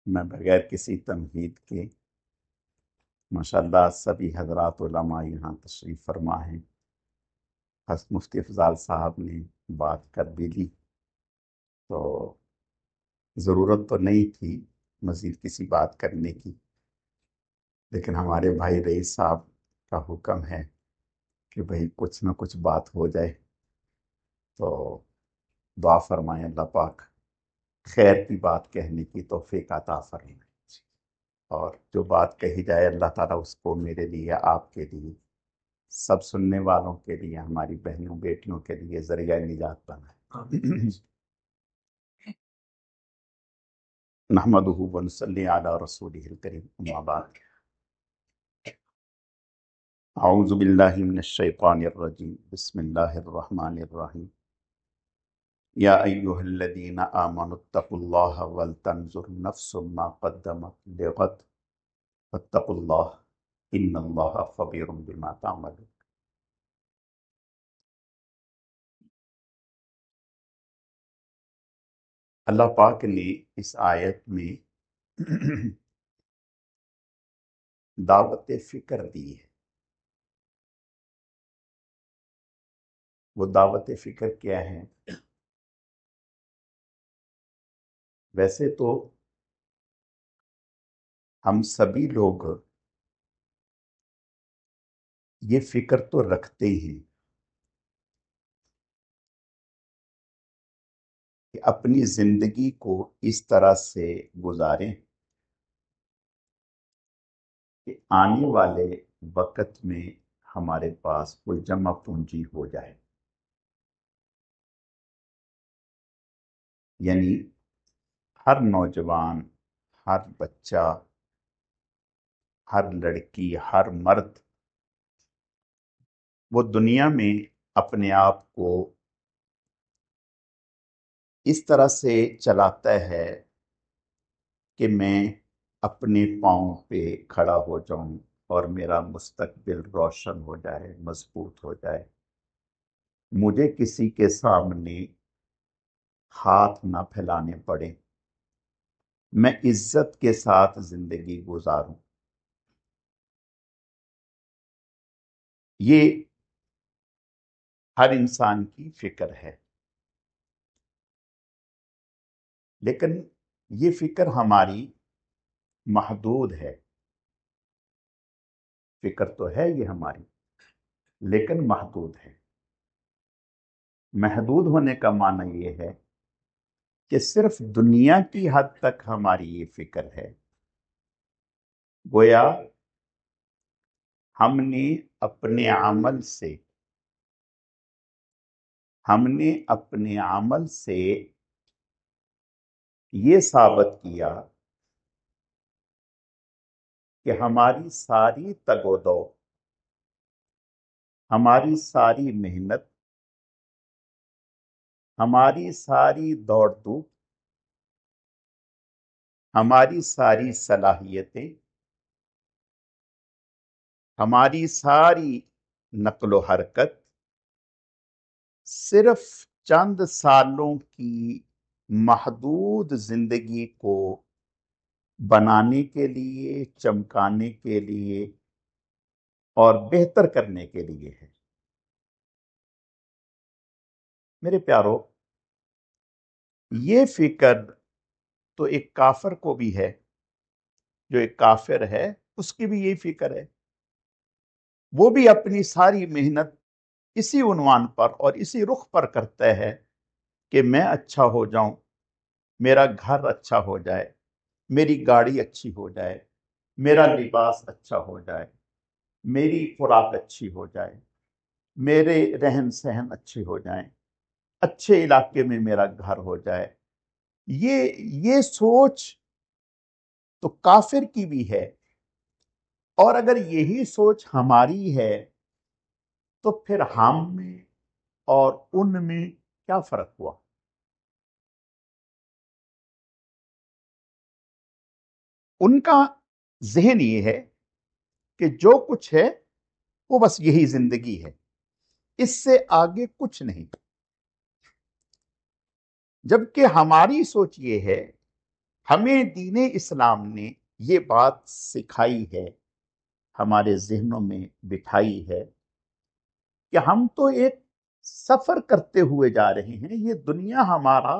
میں بغیر کسی تمہید کے ماشاءاللہ سبھی حضرات علماء یہاں تشریف فرما ہیں. بس مفتی افضال صاحب نے بات کر بھی لی تو ضرورت تو نہیں تھی مزید کسی بات کرنے کی، لیکن ہمارے بھائی رئیس صاحب کا حکم ہے کہ بھئی کچھ نہ کچھ بات ہو جائے، تو دعا فرمائیں اللہ پاک خیر کی بات کہنے کی توفیق عطا فرمائے، اور جو بات کہی جائے اللہ تعالیٰ اس کو میرے لیے، آپ کے لیے، سب سننے والوں کے لیے، ہماری بہنوں بیٹیوں کے لیے ذریعہ نجات بنائے. نحمدہ ونصلی علی رسولہ الکریم، اما بعد. اعوذ باللہ من الشیطان الرجیم، بسم اللہ الرحمن الرحیم. یا ایہا الذین آمنوا اتقوا اللہ ولتنظر نفس ما قدمت لغد واتقوا اللہ ان اللہ خبیر بما تعملون. اللہ پاک نے اس آیت میں دعوت فکر دی ہے. وہ دعوت فکر کیا ہے؟ ویسے تو ہم سبھی لوگ یہ فکر تو رکھتے ہیں کہ اپنی زندگی کو اس طرح سے گزاریں کہ آنے والے وقت میں ہمارے پاس کوئی جمع پونجی ہو جائے. یعنی ہر نوجوان، ہر بچہ، ہر لڑکی، ہر مرد وہ دنیا میں اپنے آپ کو اس طرح سے چلاتا ہے کہ میں اپنے پاؤں پہ کھڑا ہو جاؤں اور میرا مستقبل روشن ہو جائے، مضبوط ہو جائے، مجھے کسی کے سامنے ہاتھ نہ پھیلانے پڑے، میں عزت کے ساتھ زندگی گزاروں. یہ ہر انسان کی فکر ہے، لیکن یہ فکر ہماری محدود ہے. فکر تو ہے یہ ہماری، لیکن محدود ہے. محدود ہونے کا معنی یہ ہے کہ صرف دنیا کی حد تک ہماری یہ فکر ہے. گویا ہم نے اپنے عمل سے یہ ثابت کیا کہ ہماری ساری تگ و دو، ہماری ساری محنت، ہماری ساری دوڑ دھوپ، ہماری ساری صلاحیتیں، ہماری ساری نقل و حرکت صرف چند سالوں کی محدود زندگی کو بنانے کے لیے، چمکانے کے لیے اور بہتر کرنے کے لیے ہے. میرے پیارو، یہ فکر تو ایک کافر کو بھی ہے. جو ایک کافر ہے اس کی بھی یہی فکر ہے. وہ بھی اپنی ساری محنت اسی عنوان پر اور اسی رخ پر کرتا ہے کہ میں اچھا ہو جاؤں، میرا گھر اچھا ہو جائے، میری گاڑی اچھی ہو جائے، میرا لباس اچھا ہو جائے، میری خوراک اچھی ہو جائے، میرے رہن سہن اچھے ہو جائیں، اچھے علاقے میں میرا گھر ہو جائے. یہ سوچ تو کافر کی بھی ہے. اور اگر یہی سوچ ہماری ہے تو پھر ہم میں اور ان میں کیا فرق ہوا؟ ان کا ذہن یہ ہے کہ جو کچھ ہے وہ بس یہی زندگی ہے، اس سے آگے کچھ نہیں. جبکہ ہماری سوچ یہ ہے، ہمیں دین اسلام نے یہ بات سکھائی ہے، ہمارے ذہنوں میں بٹھائی ہے کہ ہم تو ایک سفر کرتے ہوئے جا رہے ہیں، یہ دنیا ہمارا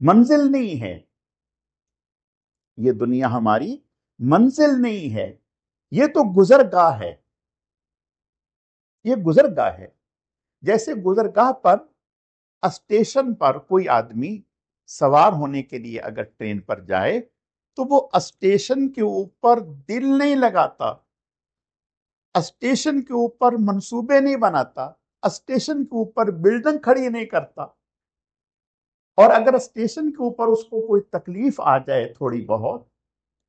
منزل نہیں ہے، یہ دنیا ہماری منزل نہیں ہے، یہ تو گزرگاہ ہے، یہ گزرگاہ ہے۔ جیسے گزرگاہ پر اسٹیشن پر کوئی آدمی سوار ہونے کے لیے اگر ٹرین پر جائے تو وہ اسٹیشن کے اوپر دل نہیں لگاتا، اسٹیشن کے اوپر منصوبے نہیں بناتا، اسٹیشن کے اوپر بلڈنگ کھڑی نہیں کرتا، اور اگر اسٹیشن کے اوپر اس کو کوئی تکلیف آ جائے تھوڑی بہت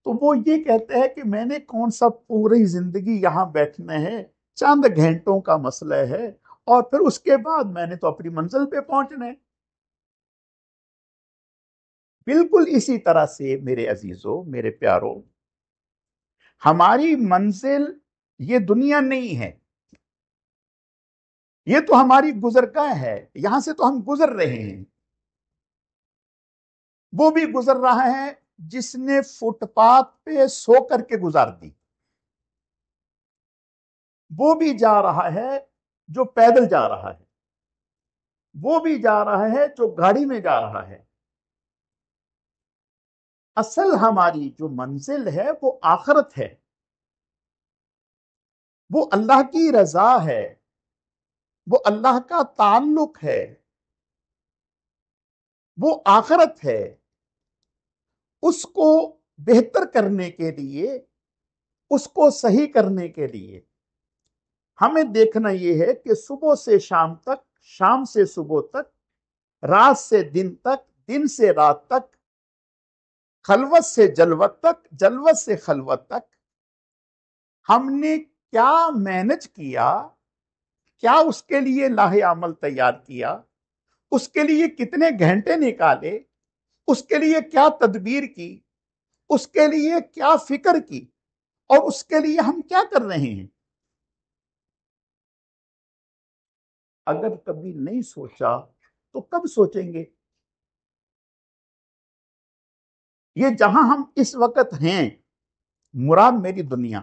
تو وہ یہ کہتے ہیں کہ میں نے کون سا پوری زندگی یہاں بیٹھنا ہے، چند گھنٹوں کا مسئلہ ہے، اور پھر اس کے بعد میں نے تو اپنی منزل پہ پہنچنا ہے۔ بالکل اسی طرح سے میرے عزیزوں، میرے پیاروں، ہماری منزل یہ دنیا نہیں ہے، یہ تو ہماری گزرگاہ ہے، یہاں سے تو ہم گزر رہے ہیں۔ وہ بھی گزر رہا ہے جس نے فٹ پاتھ پہ سو کر کے گزار دی، وہ بھی جا رہا ہے جو پیدل جا رہا ہے، وہ بھی جا رہا ہے جو گاڑی میں جا رہا ہے۔ اصل ہماری جو منزل ہے وہ آخرت ہے، وہ اللہ کی رضا ہے، وہ اللہ کا تعلق ہے، وہ آخرت ہے۔ اس کو بہتر کرنے کے لیے، اس کو صحیح کرنے کے لیے ہمیں دیکھنا یہ ہے کہ صبح سے شام تک، شام سے صبح تک، رات سے دن تک، دن سے رات تک، خلوت سے جلوت تک، جلوت سے خلوت تک ہم نے کیا مینج کیا، کیا اس کے لیے لاہ عمل تیار کیا، اس کے لیے کتنے گھنٹے نکالے، اس کے لیے کیا تدبیر کی، اس کے لیے کیا فکر کی، اور اس کے لیے ہم کیا کر رہے ہیں۔ اگر کبھی نہیں سوچا تو کب سوچیں گے؟ یہ جہاں ہم اس وقت ہیں، مراد میری دنیا،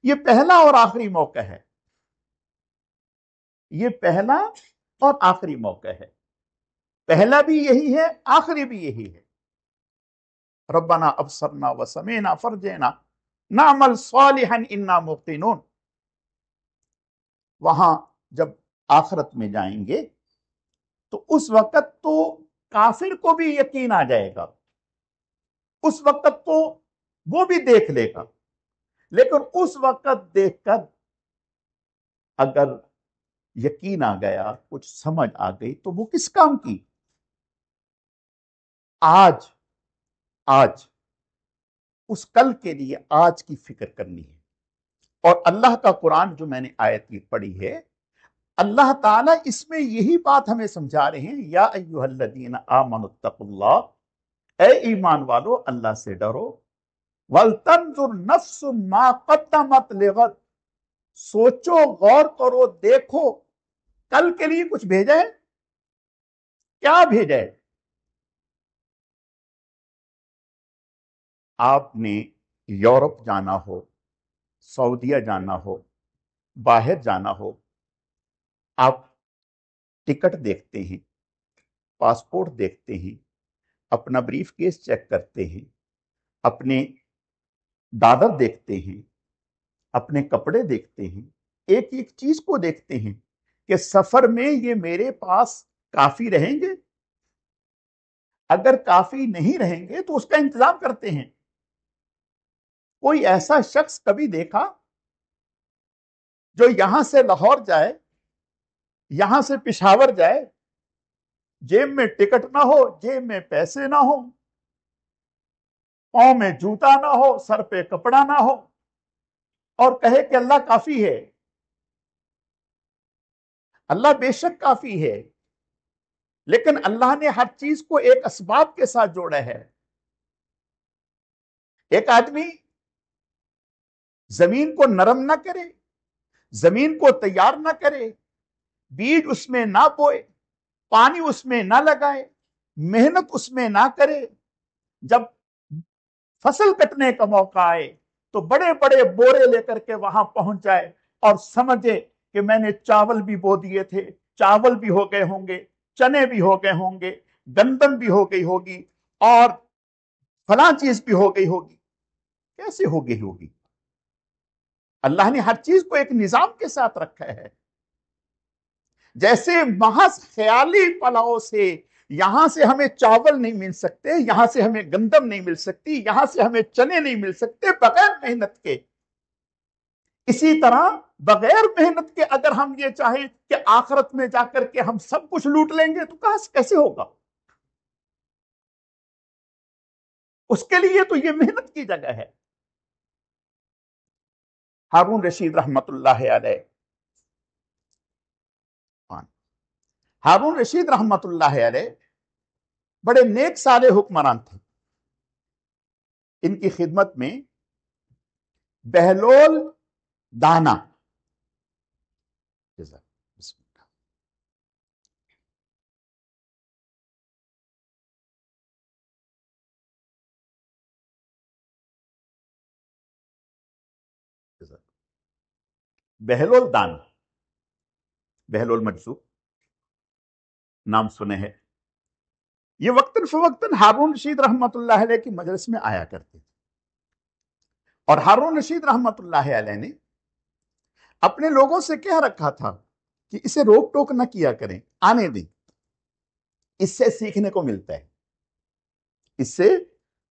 یہ پہلا اور آخری موقع ہے، یہ پہلا اور آخری موقع ہے، پہلا بھی یہی ہے، آخری بھی یہی ہے۔ ربنا ابصرنا وسمعنا فرجعنا نعمل صالحا انا موقنون۔ وہاں جب آخرت میں جائیں گے تو اس وقت تو کافر کو بھی یقین آ جائے گا، اس وقت تو وہ بھی دیکھ لے گا، لیکن اس وقت دیکھ کر اگر یقین آ گیا، کچھ سمجھ آ گئی تو وہ کس کام کی؟ آج اس کل کے لیے آج کی فکر کرنی ہے۔ اور اللہ کا قرآن جو میں نے آیت کی پڑھی ہے، اللہ تعالیٰ اس میں یہی بات ہمیں سمجھا رہے ہیں، یا ایھا الذین آمنوا اتقوا اللہ، اے ایمان والو اللہ سے ڈرو، وَلْتَنْظُرْ نَفْسٌ مَا قَدَّمَتْ لِغَدٍ، سوچو، غور کرو، دیکھو کل کے لیے کچھ بھیجا ہے، کیا بھیجا ہے۔ آپ نے یورپ جانا ہو، سعودیہ جانا ہو، باہر جانا ہو، آپ ٹکٹ دیکھتے ہیں، پاسپورٹ دیکھتے ہیں، اپنا بریف کیس چیک کرتے ہیں، اپنے دادر دیکھتے ہیں، اپنے کپڑے دیکھتے ہیں، ایک ایک چیز کو دیکھتے ہیں کہ سفر میں یہ میرے پاس کافی رہیں گے، اگر کافی نہیں رہیں گے تو اس کا انتظام کرتے ہیں۔ کوئی ایسا شخص کبھی دیکھا جو یہاں سے لاہور جائے، یہاں سے پشاور جائے، جیب میں ٹکٹ نہ ہو، جیب میں پیسے نہ ہو، پاؤں میں جوتا نہ ہو، سر پہ کپڑا نہ ہو، اور کہے کہ اللہ کافی ہے؟ اللہ بے شک کافی ہے، لیکن اللہ نے ہر چیز کو ایک اسباب کے ساتھ جوڑا ہے۔ ایک آدمی زمین کو نرم نہ کرے، زمین کو تیار نہ کرے، بیج اس میں نہ بوئے، پانی اس میں نہ لگائے، محنت اس میں نہ کرے، جب فصل کٹنے کا موقع آئے تو بڑے بڑے بورے لے کر کے وہاں پہنچ جائے اور سمجھے کہ میں نے چاول بھی بو دیے تھے، چاول بھی ہو گئے ہوں گے، چنے بھی ہو گئے ہوں گے، گندم بھی ہو گئی ہوگی، اور فلاں چیز بھی ہو گئی ہوگی۔ کیسے ہو گئی ہوگی؟ اللہ نے ہر چیز کو ایک نظام کے ساتھ رکھا ہے۔ جیسے محض خیالی پلاؤ سے یہاں سے ہمیں چاول نہیں مل سکتے، یہاں سے ہمیں گندم نہیں مل سکتی، یہاں سے ہمیں چنے نہیں مل سکتے بغیر محنت کے، اسی طرح بغیر محنت کے اگر ہم یہ چاہیں کہ آخرت میں جا کر کے ہم سب کچھ لوٹ لیں گے تو کہاں کیسے ہوگا؟ اس کے لیے تو یہ محنت کی جگہ ہے۔ ہارون رشید رحمت اللہ علیہ، ہارون رشید رحمت اللہ علیہ بڑے نیک صالح حکمران تھے۔ ان کی خدمت میں بہلول دانا، بہلول دانا، بہلول مجذوب نام سنے ہیں، یہ وقتاً فوقتاً ہارون رشید رحمت اللہ علیہ کی مجلس میں آیا کرتے تھے، اور ہارون رشید رحمت اللہ علیہ نے اپنے لوگوں سے کہہ رکھا تھا کہ اسے روک ٹوک نہ کیا کریں، آنے دیں، اس سے سیکھنے کو ملتا ہے، اس سے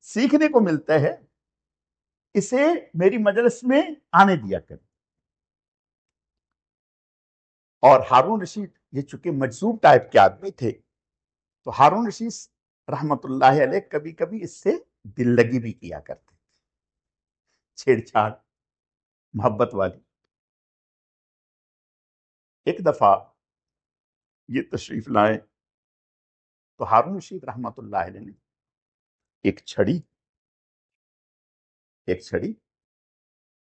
سیکھنے کو ملتا ہے، اسے میری مجلس میں آنے دیا کریں۔ اور ہارون رشید یہ چونکہ مجذوب ٹائپ کے آدمی تھے تو ہارون رشید رحمت اللہ علیہ کبھی کبھی اس سے دل لگی بھی کیا کرتے تھے، چھیڑ چھاڑ محبت والی۔ ایک دفعہ یہ تشریف لائے تو ہارون رشید رحمت اللہ علیہ نے ایک چھڑی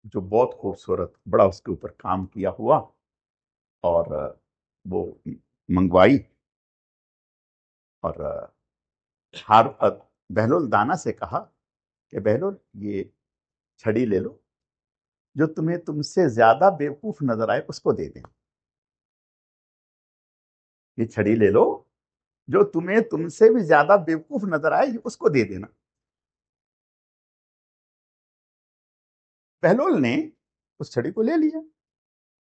جو بہت خوبصورت، بڑا اس کے اوپر کام کیا ہوا، اور وہ منگوائی، اور بہلول دانا سے کہا کہ بہلول یہ چھڑی لے لو، جو تمہیں تم سے زیادہ بیوقوف نظر آئے اس کو دے دیں، یہ چھڑی لے لو جو تمہیں تم سے بھی زیادہ بیوقوف نظر آئے اس کو دے دینا۔ بہلول نے اس چھڑی کو لے لیا،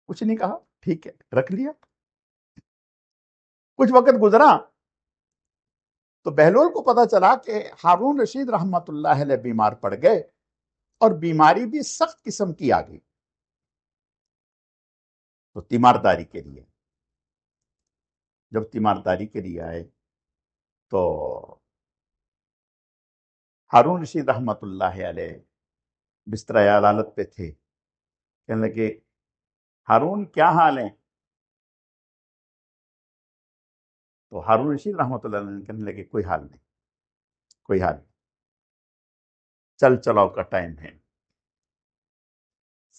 کچھ نہیں کہا، ٹھیک ہے رکھ لیا۔ کچھ وقت گزرا تو بہلول کو پتا چلا کہ ہارون رشید رحمت اللہ علیہ بیمار پڑ گئے، اور بیماری بھی سخت قسم کی آ گئی، تو تیمارداری کے لیے، جب تیمارداری کے لیے آئے تو ہارون رشید رحمت اللہ علیہ بستر عیادت پہ تھے، کہنے لگے ہارون کیا حال ہے؟ تو ہارون رشید رحمت اللہ علیہ کہنے لگے کوئی حال نہیں، کوئی حال نہیں، چل چلاؤ کا ٹائم ہے،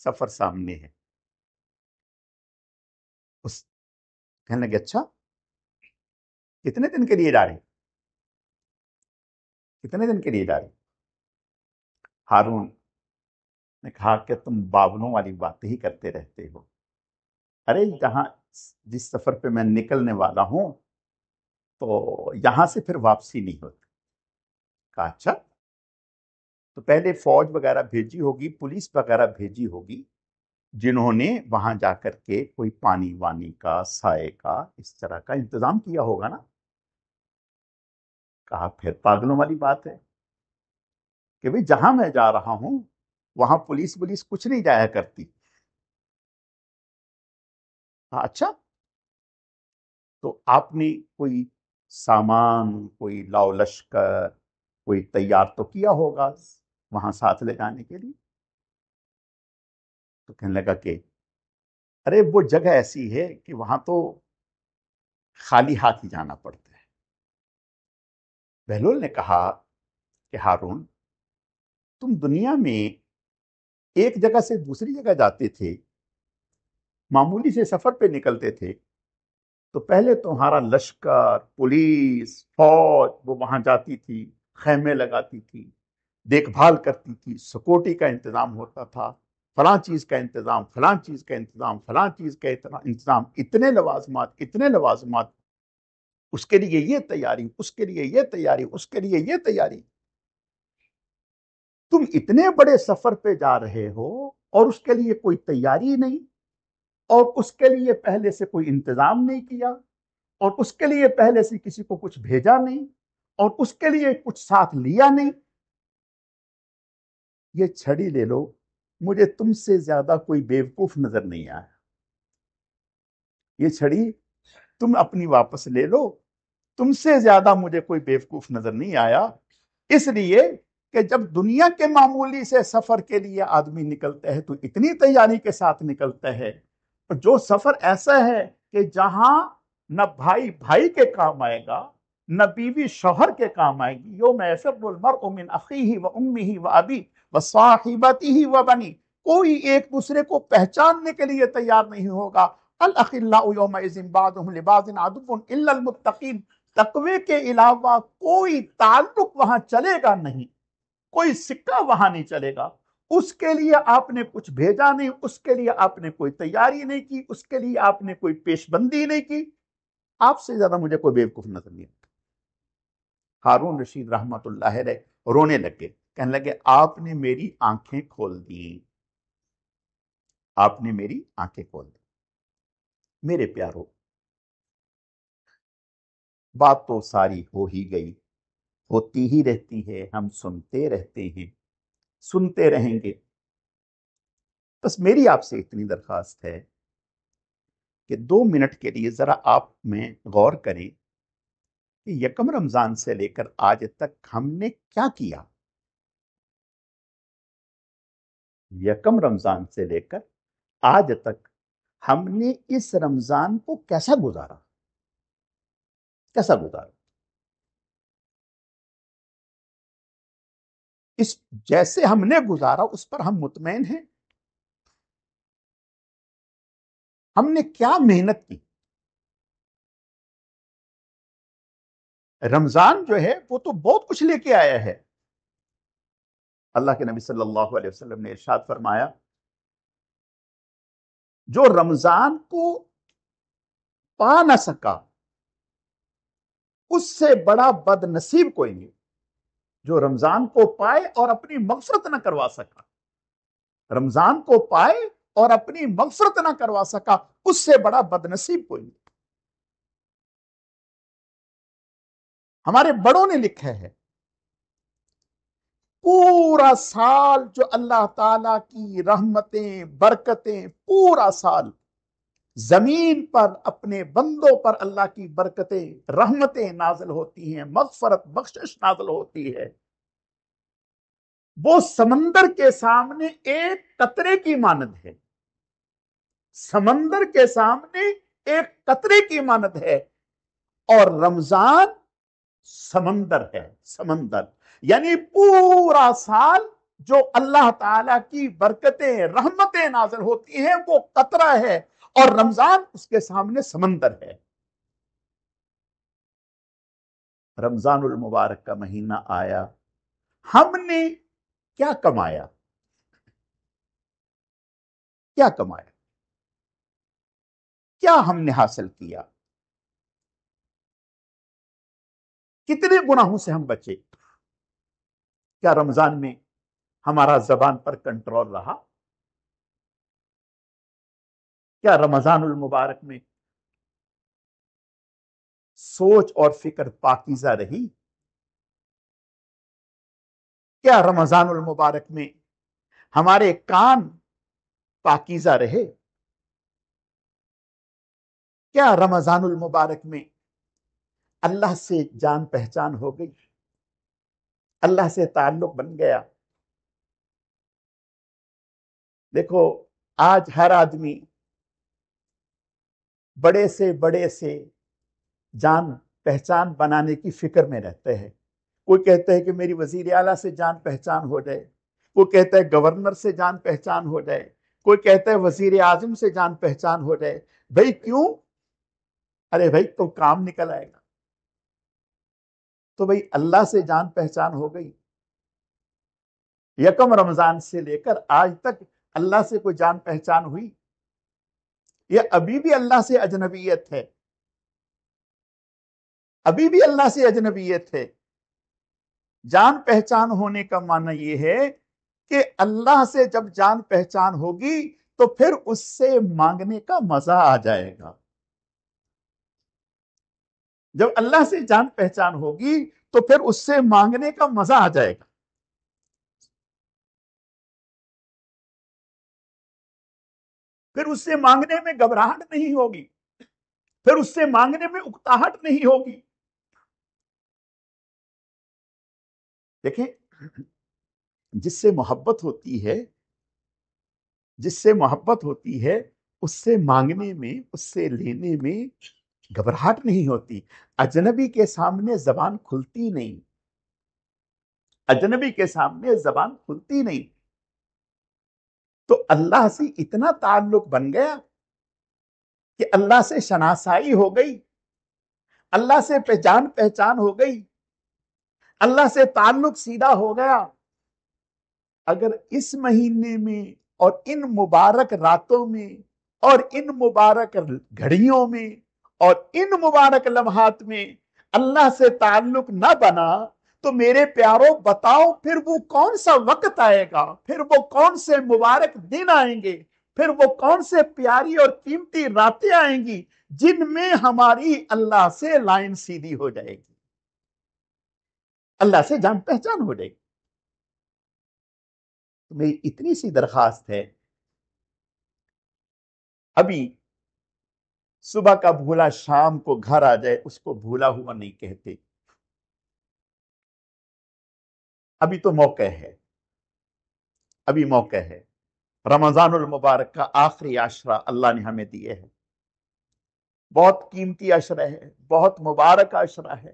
سفر سامنے ہے۔ کہنے لگے اچھا کتنے دن کے لیے جا رہے؟ کتنے دن کے لیے جا رہے؟ ہارون نے کہا کہ تم باونوں والی باتیں ہی کرتے رہتے ہو، ارے جس سفر پہ میں نکلنے والا ہوں تو یہاں سے پھر واپسی نہیں ہوتی۔ کہا اچھا، تو پہلے فوج وغیرہ بھیجی ہوگی، پولیس وغیرہ بھیجی ہوگی، جنہوں نے وہاں جا کر کے کوئی پانی وانی کا، سائے کا، اس طرح کا انتظام کیا ہوگا نا۔ کہا پھر پاگلوں والی بات ہے کہ بھئی جہاں میں جا رہا ہوں وہاں پولیس کچھ نہیں جایا کرتی۔ اچھا، تو آپ نے کوئی سامان، کوئی لاؤ لشکر، کوئی تیار تو کیا ہوگا وہاں ساتھ لے جانے کے لیے؟ تو کہنے لگا کہ ارے وہ جگہ ایسی ہے کہ وہاں تو خالی ہاتھ ہی جانا پڑتا ہے۔ بہلول نے کہا کہ ہارون تم دنیا میں ایک جگہ سے دوسری جگہ جاتے تھے، معمولی سے سفر پہ نکلتے تھے، تو پہلے تمہارا لشکر، پولیس، فوج وہ وہاں جاتی تھی، خیمے لگاتی تھی، دیکھ بھال کرتی تھی، سیکورٹی کا انتظام ہوتا تھا، فلاں چیز کا انتظام، فلاں چیز کا انتظام، فلاں چیز کا انتظام، اتنے لوازمات، اتنے لوازمات، اس کے لیے یہ تیاری، اس کے لیے یہ تیاری، اس کے لیے یہ تیاری۔ تم اتنے بڑے سفر پہ جا رہے ہو اور اس کے لیے کوئی تیاری نہیں، اور اس کے لیے پہلے سے کوئی انتظام نہیں کیا، اور اس کے لیے پہلے سے کسی کو کچھ بھیجا نہیں، اور اس کے لیے کچھ ساتھ لیا نہیں۔ یہ چھڑی لے لو، مجھے تم سے زیادہ کوئی بیوقوف نظر نہیں آیا۔ یہ چھڑی تم اپنی واپس لے لو، تم سے زیادہ مجھے کوئی بیوقوف نظر نہیں آیا، اس لیے کہ جب دنیا کے معمولی سے سفر کے لیے آدمی نکلتا ہے تو اتنی تیاری کے ساتھ نکلتا ہے، جو سفر ایسا ہے کہ جہاں نہ بھائی بھائی کے کام آئے گا، نہ بیوی شوہر کے کام آئے گی، یوم یفر المرء من اخیہ و امہ و ابیہ و صاحبتہ و بنیہ، کوئی ایک دوسرے کو پہچاننے کے لیے تیار نہیں ہوگا۔ الاخلاء یومئذ بعضهم لبعض عدو الا المتقین، تقوی کے علاوہ کوئی تعلق وہاں چلے گا نہیں، کوئی سکہ وہاں نہیں چلے گا۔ اس کے لیے آپ نے کچھ بھیجا نہیں، اس کے لیے آپ نے کوئی تیاری نہیں کی، اس کے لیے آپ نے کوئی پیش بندی نہیں کی۔ آپ سے زیادہ مجھے کوئی بیوقوف نظر نہیں آتا۔ ہارون رشید رحمت اللہ علیہ رونے لگے، کہنے لگے آپ نے میری آنکھیں کھول دی، آپ نے میری آنکھیں کھول دی۔ میرے پیارو، بات تو ساری ہو ہی گئی، ہوتی ہی رہتی ہے، ہم سنتے رہتے ہیں، سنتے رہیں گے۔ بس میری آپ سے اتنی درخواست ہے کہ 2 منٹ کے لیے ذرا آپ میں غور کریں کہ یکم رمضان سے لے کر آج تک ہم نے کیا کیا؟ یکم رمضان سے لے کر آج تک ہم نے اس رمضان کو کیسا گزارا؟ کیسا گزارا؟ اس جیسے ہم نے گزارا اس پر ہم مطمئن ہیں؟ ہم نے کیا محنت کی؟ رمضان جو ہے وہ تو بہت کچھ لے کے آیا ہے۔ اللہ کے نبی صلی اللہ علیہ وسلم نے ارشاد فرمایا، جو رمضان کو پا نہ سکا اس سے بڑا بد نصیب کوئی نہیں۔ جو رمضان کو پائے اور اپنی مغفرت نہ کروا سکا، رمضان کو پائے اور اپنی مغفرت نہ کروا سکا، اس سے بڑا بد نصیب کوئی نہیں۔ ہمارے بڑوں نے لکھا ہے، پورا سال جو اللہ تعالی کی رحمتیں، برکتیں، پورا سال زمین پر اپنے بندوں پر اللہ کی برکتیں، رحمتیں نازل ہوتی ہیں، مغفرت، بخشش نازل ہوتی ہے، وہ سمندر کے سامنے ایک قطرے کی مانند ہے۔ سمندر کے سامنے ایک قطرے کی مانند ہے، اور رمضان سمندر ہے، سمندر، یعنی پورا سال جو اللہ تعالی کی برکتیں، رحمتیں نازل ہوتی ہیں وہ قطرہ ہے، اور رمضان اس کے سامنے سمندر ہے۔ رمضان المبارک کا مہینہ آیا، ہم نے کیا کمایا؟ کیا کمایا؟ کیا ہم نے حاصل کیا؟ کتنے گناہوں سے ہم بچے؟ کیا رمضان میں ہمارا زبان پر کنٹرول رہا؟ کیا رمضان المبارک میں سوچ اور فکر پاکیزہ رہی؟ کیا رمضان المبارک میں ہمارے کان پاکیزہ رہے؟ کیا رمضان المبارک میں اللہ سے جان پہچان ہو گئی؟ اللہ سے تعلق بن گیا؟ دیکھو، آج ہر آدمی بڑے سے جان پہچان بنانے کی فکر میں رہتے ہیں۔ کوئی کہتا ہے کہ میری وزیر اعلیٰ سے جان پہچان ہو جائے، کوئی کہتا ہے گورنر سے جان پہچان ہو جائے، کوئی کہتا ہے وزیر اعظم سے جان پہچان ہو جائے۔ بھئی کیوں؟ ارے بھائی تو کام نکل آئے گا. تو بھائی اللہ سے جان پہچان ہو گئی. یکم رمضان سے لے کر آج تک اللہ سے کوئی جان پہچان ہوئی؟ یہ ابھی بھی اللہ سے اجنبیت ہے، ابھی بھی اللہ سے اجنبیت ہے. جان پہچان ہونے کا معنی یہ ہے کہ اللہ سے جب جان پہچان ہوگی تو پھر اس سے مانگنے کا مزہ آ جائے گا. جب اللہ سے جان پہچان ہوگی تو پھر اس سے مانگنے کا مزہ آ جائے گا. پھر اس سے مانگنے میں گھبراہٹ نہیں ہوگی، پھر اس سے مانگنے میں اکتاہٹ نہیں ہوگی. دیکھیں، جس سے محبت ہوتی ہے، جس سے محبت ہوتی ہے، اس سے مانگنے میں، اس سے لینے میں گھبراہٹ نہیں ہوتی. اجنبی کے سامنے زبان کھلتی نہیں، اجنبی کے سامنے زبان کھلتی نہیں. تو اللہ سے اتنا تعلق بن گیا کہ اللہ سے شناسائی ہو گئی، اللہ سے جان پہچان ہو گئی، اللہ سے تعلق سیدھا ہو گیا. اگر اس مہینے میں اور ان مبارک راتوں میں اور ان مبارک گھڑیوں میں اور ان مبارک لمحات میں اللہ سے تعلق نہ بنا تو میرے پیاروں بتاؤ پھر وہ کون سا وقت آئے گا، پھر وہ کون سے مبارک دن آئیں گے، پھر وہ کون سے پیاری اور قیمتی راتیں آئیں گی جن میں ہماری اللہ سے لائن سیدھی ہو جائے گی، اللہ سے جان پہچان ہو جائے گی. میری اتنی سی درخواست ہے، ابھی صبح کا بھولا شام کو گھر آ جائے اس کو بھولا ہوا نہیں کہتے. ابھی تو موقع ہے، ابھی موقع ہے. رمضان المبارک کا آخری عشرہ اللہ نے ہمیں دیے ہے، بہت قیمتی عشرہ ہے، بہت مبارک عشرہ ہے.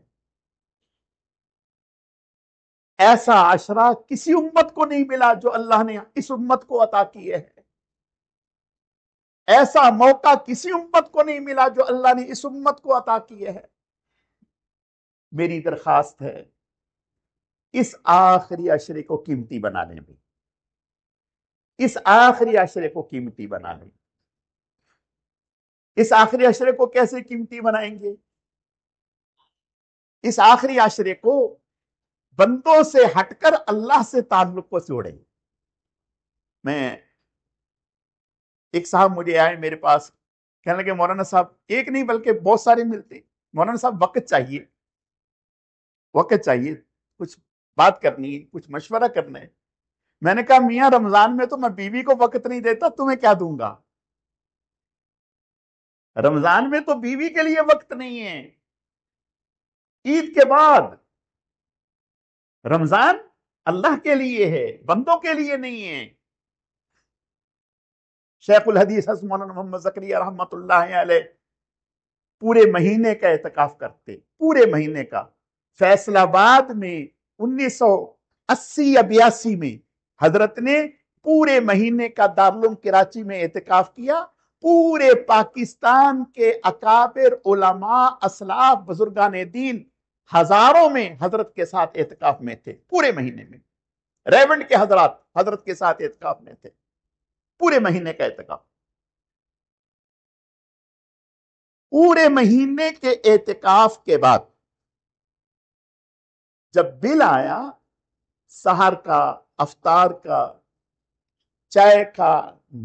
ایسا عشرہ کسی امت کو نہیں ملا جو اللہ نے اس امت کو عطا کیے ہے. ایسا موقع کسی امت کو نہیں ملا جو اللہ نے اس امت کو عطا کیے ہے. میری درخواست ہے اس آخری عشرے کو قیمتی بنا لیں بھی، اس آخری عشرے کو قیمتی بنا لیں. اس آخری عشرے کو کیسے قیمتی بنائیں گے؟ اس آخری عشرے کو بندوں سے ہٹ کر اللہ سے تعلق کو جوڑیں. میں ایک صاحب مجھے آئے میرے پاس، کہنے لگے مولانا صاحب، ایک نہیں بلکہ بہت سارے ملتے، مولانا صاحب وقت چاہیے، وقت چاہیے، کچھ بات کرنی ہے، کچھ مشورہ کرنا ہے. میں نے کہا میاں رمضان میں تو میں بیوی کو وقت نہیں دیتا، تمہیں کیا دوں گا؟ رمضان میں تو بیوی کے لیے وقت نہیں ہے، عید کے بعد. رمضان اللہ کے لیے ہے، بندوں کے لیے نہیں ہے. شیخ الحدیث حضرت مولانا محمد زکریا رحمت اللہ علیہ پورے مہینے کا اعتکاف کرتے، پورے مہینے کا. فیصل آباد میں 1980 یا 82 میں حضرت نے پورے مہینے کا دارالعلوم کراچی میں اعتکاف کیا. پورے پاکستان کے اکابر علماء، اسلاف، بزرگان دین ہزاروں میں حضرت کے ساتھ اعتکاف میں تھے پورے مہینے میں. ریونڈ کے حضرات حضرت کے ساتھ اعتکاف میں تھے پورے مہینے کا اعتکاف. پورے مہینے کے اعتکاف کے بعد جب بل آیا سحر کا، افطار کا، چائے کا،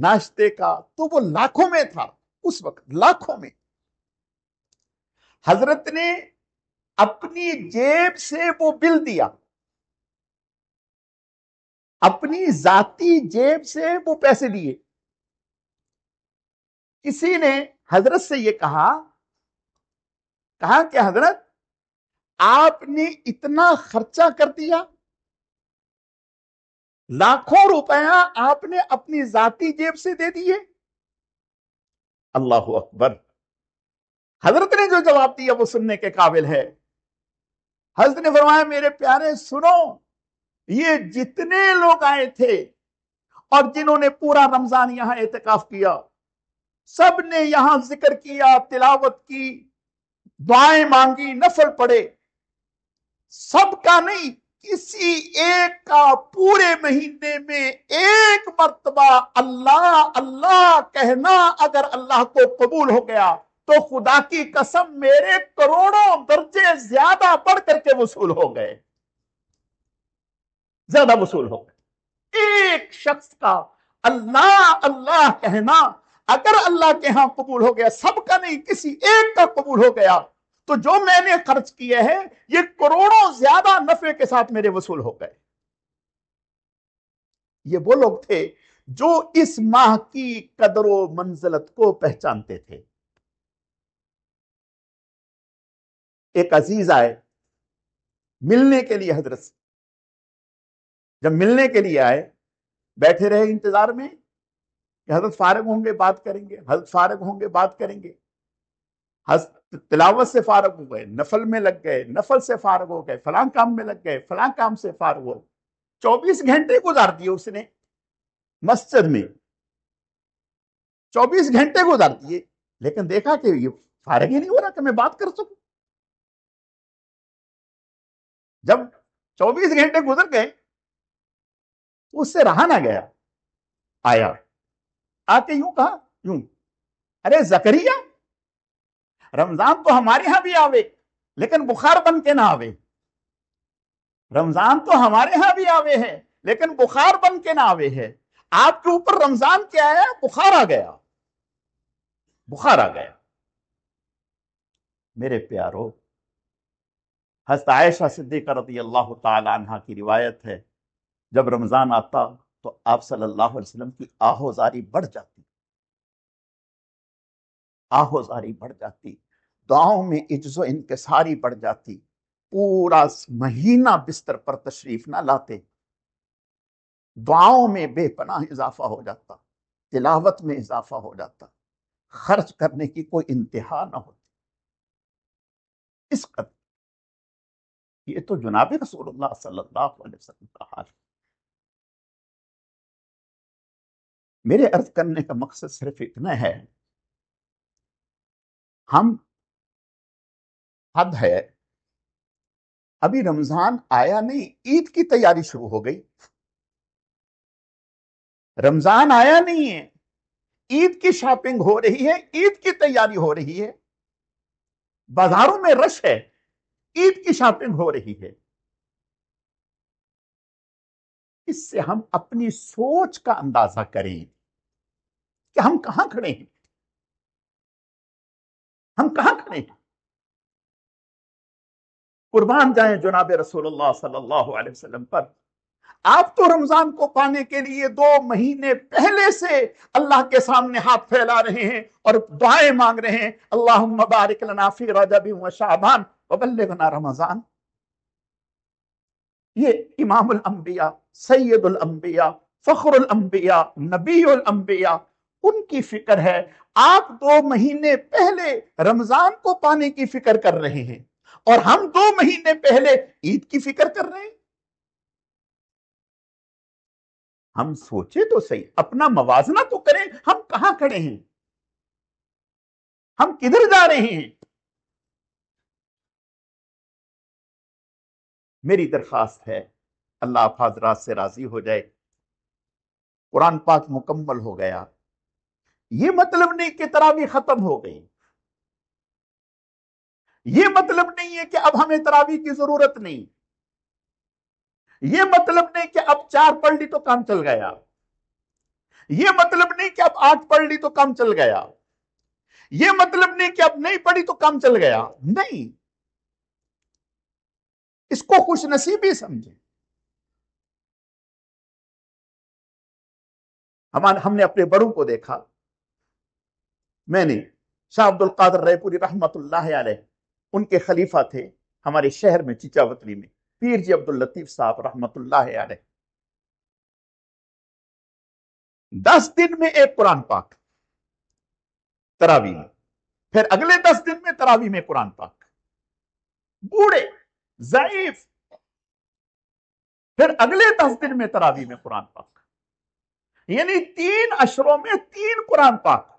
ناشتے کا، تو وہ لاکھوں میں تھا اس وقت، لاکھوں میں. حضرت نے اپنی جیب سے وہ بل دیا، اپنی ذاتی جیب سے وہ پیسے دیے. کسی نے حضرت سے یہ کہا کہ حضرت آپ نے اتنا خرچہ کر دیا، لاکھوں روپیہ آپ نے اپنی ذاتی جیب سے دے دیے. اللہ اکبر. حضرت نے جو جواب دیا وہ سننے کے قابل ہے. حضرت نے فرمایا میرے پیارے سنو، یہ جتنے لوگ آئے تھے اور جنہوں نے پورا رمضان یہاں اعتکاف کیا، سب نے یہاں ذکر کیا، تلاوت کی، دعائیں مانگی، نفل پڑھے، سب کا نہیں، کسی ایک کا پورے مہینے میں ایک مرتبہ اللہ اللہ کہنا اگر اللہ کو قبول ہو گیا تو خدا کی قسم میرے کروڑوں درجے زیادہ بڑھ کر کے وصول ہو گئے، زیادہ وصول ہو گئے۔ ایک شخص کا اللہ اللہ کہنا اگر اللہ کے ہاں قبول ہو گیا، سب کا نہیں کسی ایک کا قبول ہو گیا، تو جو میں نے خرچ کیے ہیں یہ کروڑوں زیادہ نفع کے ساتھ میرے وصول ہو گئے۔ یہ وہ لوگ تھے جو اس ماہ کی قدر و منزلت کو پہچانتے تھے۔ ایک عزیز آئے ملنے کے لیے حضرت سے، جب ملنے کے لیے آئے بیٹھے رہے انتظار میں کہ حضرت فارغ ہوں گے بات کریں گے، حضرت فارغ ہوں گے بات کریں گے۔ حضرت تلاوت سے فارغ ہو گئے، نفل میں لگ گئے، نفل سے فارغ ہو گئے، فلاں کام میں لگ گئے، فلاں کام سے فارغ ہو، 24 گھنٹے گزار دیے اس نے مسجد میں، 24 گھنٹے گزار دیے، لیکن دیکھا کہ یہ فارغ ہی نہیں ہو رہا کہ میں بات کر سکوں۔ جب 24 گھنٹے گزر گئے تو اس سے رہا نہ گیا، آیا، آ کے یوں کہا، یوں، ارے زکریا، رمضان تو ہمارے ہاں بھی آوے لیکن بخار بن کے نہ آوے، رمضان تو ہمارے ہاں بھی آوے ہے لیکن بخار بن کے نہ آوے ہے، آپ کے اوپر رمضان کیا ہے؟ بخار آ گیا، بخار آ گیا۔ میرے پیارو، حضرت عائشہ صدیقہ رضی اللہ تعالی عنہ کی روایت ہے، جب رمضان آتا تو آپ صلی اللہ علیہ وسلم کی آہوزاری بڑھ جاتی، آہوزاری بڑھ جاتی، دعاؤں میں عجز و انکساری بڑھ جاتی، پورا مہینہ بستر پر تشریف نہ لاتے، دعاؤں میں بے پناہ اضافہ ہو جاتا، تلاوت میں اضافہ ہو جاتا، خرچ کرنے کی کوئی انتہا نہ ہوتی۔ اس قدر یہ تو جناب رسول اللہ صلی اللہ علیہ وسلم کا حال ہے۔ میرے عرض کرنے کا مقصد صرف اتنا ہے، ہم حد ہے، ابھی رمضان آیا نہیں، عید کی تیاری شروع ہو گئی، رمضان آیا نہیں ہے، عید کی شاپنگ ہو رہی ہے، عید کی تیاری ہو رہی ہے، بازاروں میں رش ہے، عید کی شاپنگ ہو رہی ہے۔ اس سے ہم اپنی سوچ کا اندازہ کریں کہ ہم کہاں کھڑے ہیں، ہم کہاں کھڑے ہیں۔ قربان جائیں جناب رسول اللہ صلی اللہ علیہ وسلم پر، آپ تو رمضان کو پانے کے لیے 2 مہینے پہلے سے اللہ کے سامنے ہاتھ پھیلا رہے ہیں اور دعائیں مانگ رہے ہیں، اللہم بارک لنا فی رجب و شعبان وبلغنا رمضان۔ یہ امام الانبیاء، سید الانبیاء، فخر الانبیاء، نبی الانبیاء، ان کی فکر ہے۔ آپ 2 مہینے پہلے رمضان کو پانے کی فکر کر رہے ہیں اور ہم 2 مہینے پہلے عید کی فکر کر رہے ہیں۔ ہم سوچے تو صحیح، اپنا موازنہ تو کریں، ہم کہاں کھڑے ہیں، ہم کدھر جا رہے ہیں۔ میری درخواست ہے، اللہ آپ حضرات سے راضی ہو جائے، قرآن پاک مکمل ہو گیا، یہ مطلب نہیں کہ تراویح ختم ہو گئی، یہ مطلب نہیں ہے کہ اب ہمیں تراویح کی ضرورت نہیں، یہ مطلب نہیں کہ اب 4 پڑھ لی تو کام چل گیا، یہ مطلب نہیں کہ اب 8 پڑھ لی تو کام چل گیا، یہ مطلب نہیں کہ اب نہیں پڑھی تو کام چل گیا، نہیں، اس کو خوش نصیبی سمجھیں۔ ہم نے اپنے بڑوں کو دیکھا، میں نے شاہ عبد القادر رائے پوری رحمت اللہ علیہ، ان کے خلیفہ تھے ہمارے شہر میں چچا وطنی میں، پیر جی عبد اللطیف صاحب رحمت اللہ علیہ، 10 دن میں ایک قرآن پاک تراویح میں، پھر اگلے 10 دن میں تراویح میں قرآن پاک، بوڑھے ضعیف، پھر اگلے 10 دن میں تراویح میں قرآن پاک، یعنی 3 اشروں میں 3 قرآن پاک،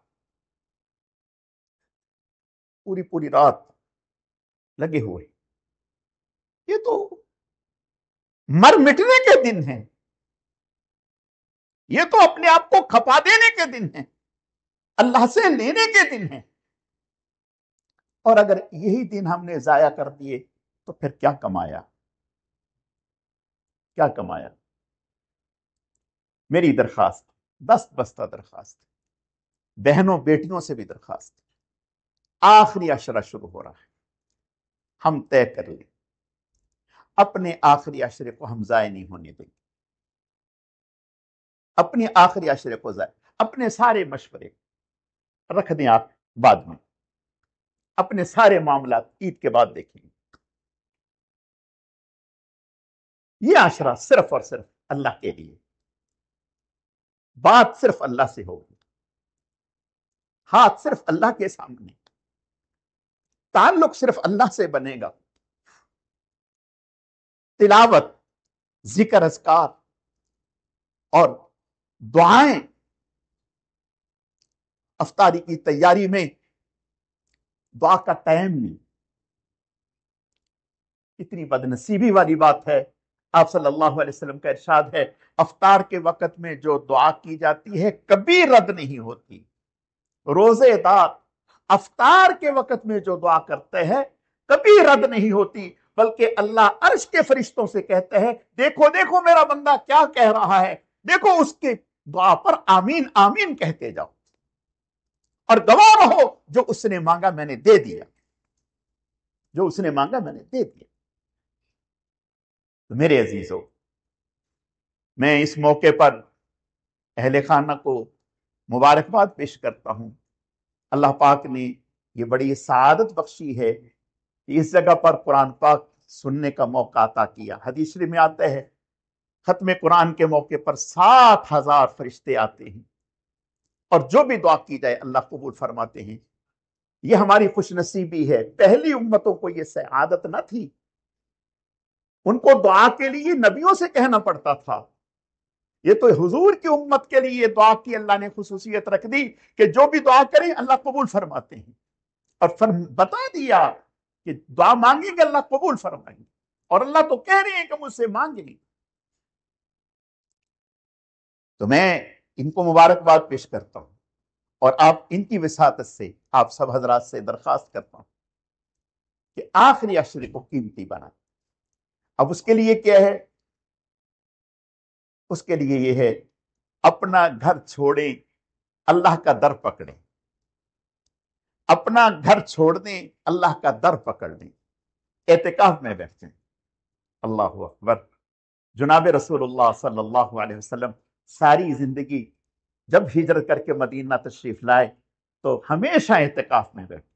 پوری رات لگے ہوئے. یہ تو مر مٹنے کے دن ہیں، یہ تو اپنے آپ کو کھپا دینے کے دن ہیں، اللہ سے لینے کے دن ہیں. اور اگر یہی دن ہم نے ضائع کر دیے تو پھر کیا کمایا؟ کیا کمایا؟ میری درخواست، دست بستہ درخواست، بہنوں بیٹیوں سے بھی درخواست، آخری عشرہ شروع ہو رہا ہے، ہم طے کر لیں اپنے آخری عشرے کو ہم ضائع نہیں ہونے دیں گے. اپنے آخری عشرے کو ضائع، اپنے سارے مشورے رکھ دیں آپ بعد میں، اپنے سارے معاملات عید کے بعد دیکھیں گے. یہ عشرہ صرف اور صرف اللہ کے لیے، بات صرف اللہ سے ہوگی، ہاتھ صرف اللہ کے سامنے، تعلق صرف اللہ سے بنے گا. تلاوت، ذکر، اذکار اور دعائیں افطاری کی تیاری میں دعا کا ٹائم نہیں. اتنی بدنصیبی والی بات ہے. آپ صلی اللہ علیہ وسلم کا ارشاد ہے افطار کے وقت میں جو دعا کی جاتی ہے کبھی رد نہیں ہوتی. روزے دار افطار کے وقت میں جو دعا کرتے ہیں کبھی رد نہیں ہوتی، بلکہ اللہ عرش کے فرشتوں سے کہتے ہیں دیکھو دیکھو میرا بندہ کیا کہہ رہا ہے، دیکھو اس کے دعا پر آمین آمین کہتے جاؤ، اور گواہ رہو جو اس نے مانگا میں نے دے دیا، جو اس نے مانگا میں نے دے دیا. تو میرے عزیزو، میں اس موقع پر اہل خانہ کو مبارکباد پیش کرتا ہوں. اللہ پاک نے یہ بڑی سعادت بخشی ہے کہ اس جگہ پر قرآن پاک سننے کا موقع عطا کیا. حدیث شریف میں آتا ہے ختم قرآن کے موقع پر 7,000 فرشتے آتے ہیں اور جو بھی دعا کی جائے اللہ قبول فرماتے ہیں. یہ ہماری خوش نصیبی ہے. پہلی امتوں کو یہ سعادت نہ تھی، ان کو دعا کے لیے نبیوں سے کہنا پڑتا تھا. یہ تو حضور کی امت کے لیے دعا کی اللہ نے خصوصیت رکھ دی کہ جو بھی دعا کریں اللہ قبول فرماتے ہیں، اور بتا دیا کہ دعا مانگیں گے اللہ قبول فرمائیں گے، اور اللہ تو کہہ رہے ہیں کہ مجھ سے مانگیں گے. تو میں ان کو مبارکباد پیش کرتا ہوں، اور آپ ان کی وساطت سے آپ سب حضرات سے درخواست کرتا ہوں کہ آخری عشرے کو قیمتی بنائیں. اب اس کے لیے کیا ہے؟ اس کے لیے یہ ہے اپنا گھر چھوڑیں، اللہ کا در پکڑیں. اپنا گھر چھوڑ دیں، اللہ کا در پکڑ لیں، اعتکاف میں بیٹھیں. اللہ اکبر. جناب رسول اللہ صلی اللہ علیہ وسلم ساری زندگی جب ہجرت کر کے مدینہ تشریف لائے تو ہمیشہ اعتکاف میں بیٹھے.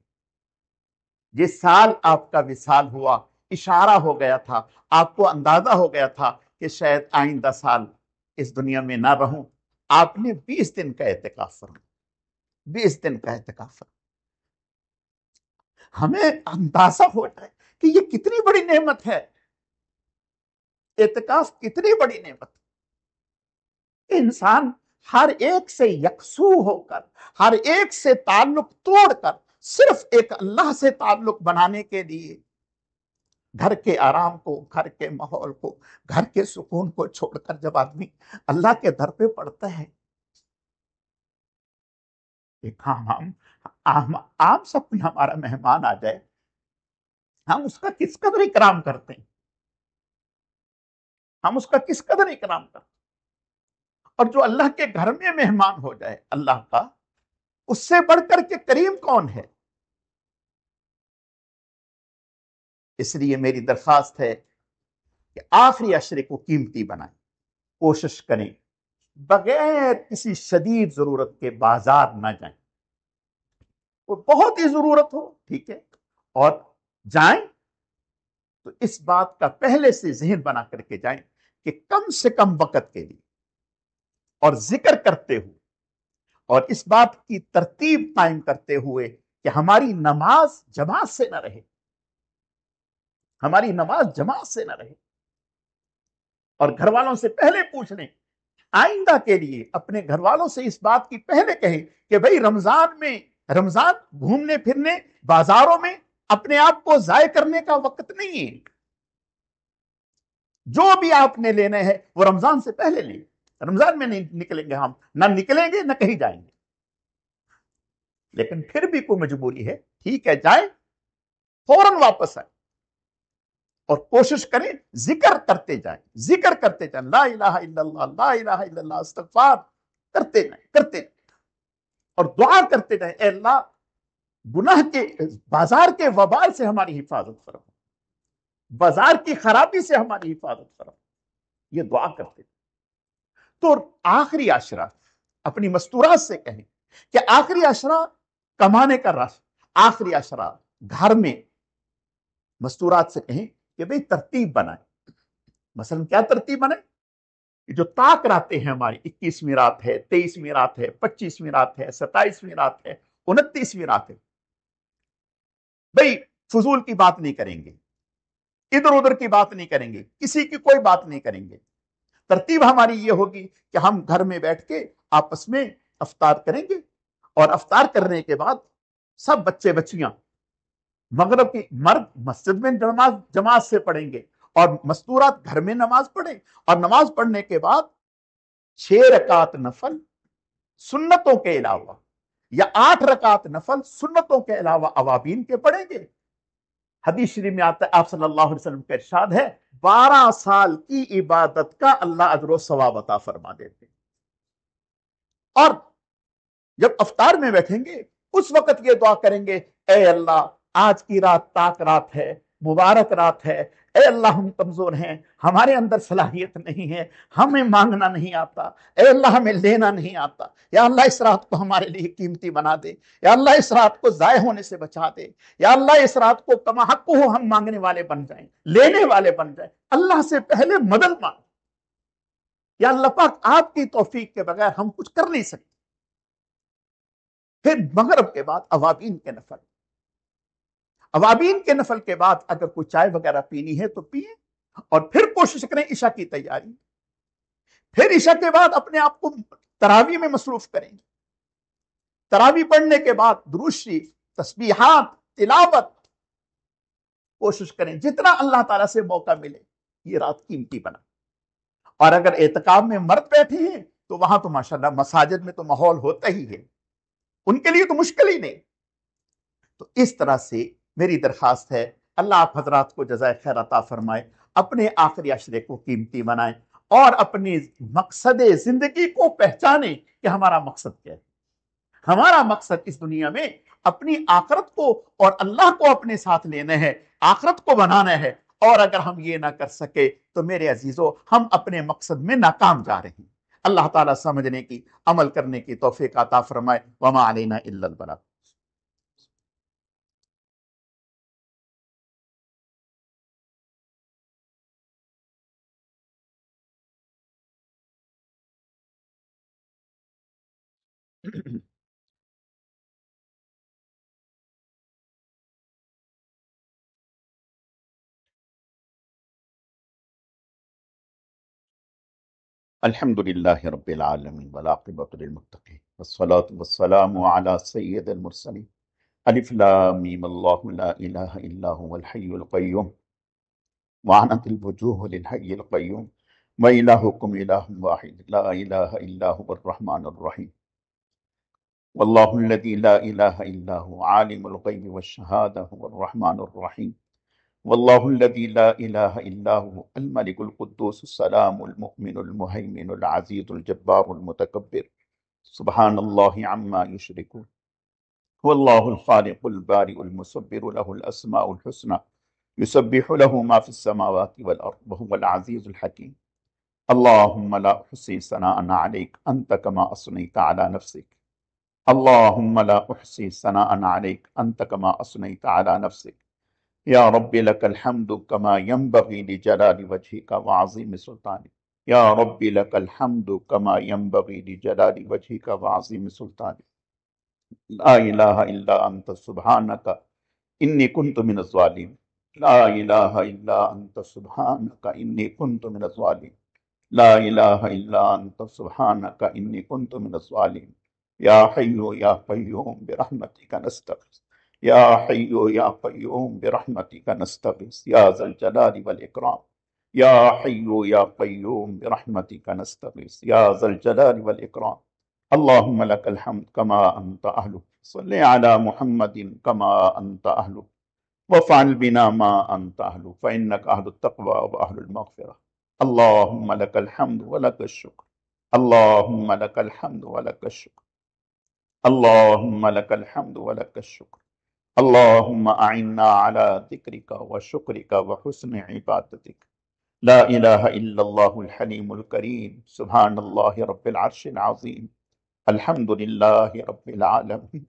جس سال آپ کا وصال ہوا اشارہ ہو گیا تھا، آپ کو اندازہ ہو گیا تھا کہ شاید آئندہ سال اس دنیا میں نہ رہوں. آپ نے 20 دن کا اعتکاف فرمایا، 20 دن کا اعتکاف فرمایا. ہمیں اندازہ ہو جائے کہ یہ کتنی بڑی نعمت ہے، اعتکاف کتنی بڑی نعمت. انسان ہر ایک سے یکسو ہو کر، ہر ایک سے تعلق توڑ کر صرف ایک اللہ سے تعلق بنانے کے لیے گھر کے آرام کو، گھر کے ماحول کو، گھر کے سکون کو چھوڑ کر جب آدمی اللہ کے در پہ پڑتا ہے، ایک عام سب کوئی ہمارا مہمان آ جائے، ہم اس کا کس قدر اکرام کرتے ہیں، ہم اس کا کس قدر اکرام کرتے ہیں. اور جو اللہ کے گھر میں مہمان ہو جائے اللہ کا، اس سے بڑھ کر کے کریم کون ہے؟ اس لیے میری درخواست ہے کہ آخری عشرے کو قیمتی بنائیں. کوشش کریں بغیر کسی شدید ضرورت کے بازار نہ جائیں. وہ بہت ہی ضرورت ہو ٹھیک ہے، اور جائیں تو اس بات کا پہلے سے ذہن بنا کر کے جائیں کہ کم سے کم وقت کے لیے اور ذکر کرتے ہوئے اور اس بات کی ترتیب قائم کرتے ہوئے کہ ہماری نماز جماعت سے نہ رہے، ہماری نماز جماعت سے نہ رہے. اور گھر والوں سے پہلے پوچھ لیں، آئندہ کے لیے اپنے گھر والوں سے اس بات کی پہلے کہیں کہ بھئی رمضان گھومنے پھرنے بازاروں میں اپنے آپ کو ضائع کرنے کا وقت نہیں ہے. جو بھی آپ نے لینا ہے وہ رمضان سے پہلے لیں. رمضان میں نہیں نکلیں گے ہم، نہ نکلیں گے نہ کہیں جائیں گے. لیکن پھر بھی کوئی مجبوری ہے، ٹھیک ہے جائیں، فوراً واپس آئیں اور کوشش کریں ذکر کرتے جائیں، ذکر کرتے جائیں، لا الہ الا اللہ، لا الہ الا اللہ، استغفار کرتے جائیں، کرتے جائیں، اور دعا کرتے جائیں، اے اللہ گناہ کے بازار کے وبال سے ہماری حفاظت فرما، بازار کی خرابی سے ہماری حفاظت فرما، یہ دعا کرتے. تو آخری عشرہ اپنی مستورات سے کہیں کہ آخری عشرہ کمانے کا راستہ، آخری عشرہ گھر میں مستورات سے کہیں کہ بھئی ترتیب بنائیں. مثلا کیا ترتیب بنائیں؟ جو طاق راتیں ہیں ہماری، 21ویں رات ہے، 23ویں رات ہے، 25ویں رات ہے، 27ویں رات ہے، 29ویں رات ہے، بھئی فضول کی بات نہیں کریں گے، ادھر ادھر کی بات نہیں کریں گے، کسی کی کوئی بات نہیں کریں گے. ترتیب ہماری یہ ہوگی کہ ہم گھر میں بیٹھ کے آپس میں افطار کریں گے، اور افطار کرنے کے بعد سب بچے بچیاں مغرب کی مرد مسجد میں نماز جماعت سے پڑھیں گے، اور مستورات گھر میں نماز پڑھیں، اور نماز پڑھنے کے بعد 6 رکعت نفل سنتوں کے علاوہ، یا 8 رکعت نفل سنتوں کے علاوہ اوابین کے پڑھیں گے. حدیث شریف میں آتا ہے، آپ صلی اللہ علیہ وسلم کا ارشاد ہے، 12 سال کی عبادت کا اللہ اجر و ثواب عطا فرما دیتے. اور جب افطار میں بیٹھیں گے اس وقت یہ دعا کریں گے، اے اللہ آج کی رات طاق رات ہے، مبارک رات ہے، اے اللہ ہم کمزور ہیں، ہمارے اندر صلاحیت نہیں ہے، ہمیں مانگنا نہیں آتا، اے اللہ ہمیں لینا نہیں آتا، یا اللہ اس رات کو ہمارے لیے قیمتی بنا دے، یا اللہ اس رات کو ضائع ہونے سے بچا دے، یا اللہ اس رات کو کما حق ہو ہم مانگنے والے بن جائیں، لینے والے بن جائیں. اللہ سے پہلے مدد مانگ، یا اللہ پاک آپ کی توفیق کے بغیر ہم کچھ کر نہیں سکتے. پھر مغرب کے بعد اوابین کے نفل، اوابین کے نفل کے بعد اگر کوئی چائے وغیرہ پینی ہے تو پیئیں، اور پھر کوشش کریں عشاء کی تیاری. پھر عشاء کے بعد اپنے آپ کو تراویح میں مصروف کریں. تراویح پڑھنے کے بعد درود شریف، تسبیحات، تلاوت، کوشش کریں جتنا اللہ تعالیٰ سے موقع ملے یہ رات قیمتی بنا. اور اگر اعتکاف میں مرد بیٹھے ہیں تو وہاں تو ماشاءاللہ مساجد میں تو ماحول ہوتا ہی ہے، ان کے لیے تو مشکل ہی نہیں. تو اس طرح سے میری درخواست ہے، اللہ آپ حضرات کو جزائے خیر عطا فرمائے، اپنے آخری عشرے کو قیمتی بنائیں، اور اپنی مقصد زندگی کو پہچانیں کہ ہمارا مقصد کیا ہے. ہمارا مقصد اس دنیا میں اپنی آخرت کو اور اللہ کو اپنے ساتھ لینا ہے، آخرت کو بنانا ہے. اور اگر ہم یہ نہ کر سکے تو میرے عزیزو ہم اپنے مقصد میں ناکام جا رہے ہیں. اللہ تعالیٰ سمجھنے کی، عمل کرنے کی توفیق عطا فرمائے. وما علینا الا البلاغ. الحمد للہ رب العالمین والعاقبۃ للمتقین والصلاة والسلام علی سید المرسلین. الف لام میم اللہ لا الہ الا هو الحی القیوم وعنت الوجوہ للحی القیوم وإلہکم الہ واحد لا الہ الا هو الرحمن الرحیم. واللہ الذی لا الہ الا هو عالم الغیب والشہادہ هو الرحمن الرحیم. واللہ الذی لا الہ الا هو الملک القدوس السلام المؤمن المہیمن العزیز الجبار المتکبر سبحان اللہ عما یشرکون. واللہ الخالق البارئ المصور له الاسماء الحسنى يسبح له ما في السماوات والارض وهو العزیز الحکیم. اللہم لا احصی ثناء علیک انت کما اثنیت علی نفسک. اللہم لا احصی ثناء علیک انت کما اثنیت علی نفسک. یا رب لک الحمد کما ینبغی لجلال وجہک وعظیم سلطانک. یا رب لک الحمد کما ینبغی لجلال وجہک وعظیم سلطانک. لا الہ الا انت سبحانک انی کنت من الظالمین. لا الہ الا انت سبحانک انی کنت من الظالمین. لا الہ الا انت سبحانک انی کنت من الظالمین. یا حی یا قیوم برحمتک نستغیث یا حی یا قیوم برحمتک نستغیث یا ذا الجلال والاکرام، یا حی یا قیوم برحمتک نستغیث یا ذا الجلال والاکرام۔ اللہم لک الحمد کما انت اہلہ، صلی علی محمد کما انت اہلہ، وفعل بنا ما انت اہلہ فانک اہل التقوی واہل المغفرہ۔ اللہم لک الحمد ولک الشکر، اللہم لک الحمد ولک الشکر، اللہم لک الحمد ولک الشکر، اللہم اعنا علی ذکرک وشکرک وحسن عبادتک۔ لا الہ الا اللہ الحلیم الکریم، سبحان اللہ رب العرش العظیم، الحمد للہ رب العالمین،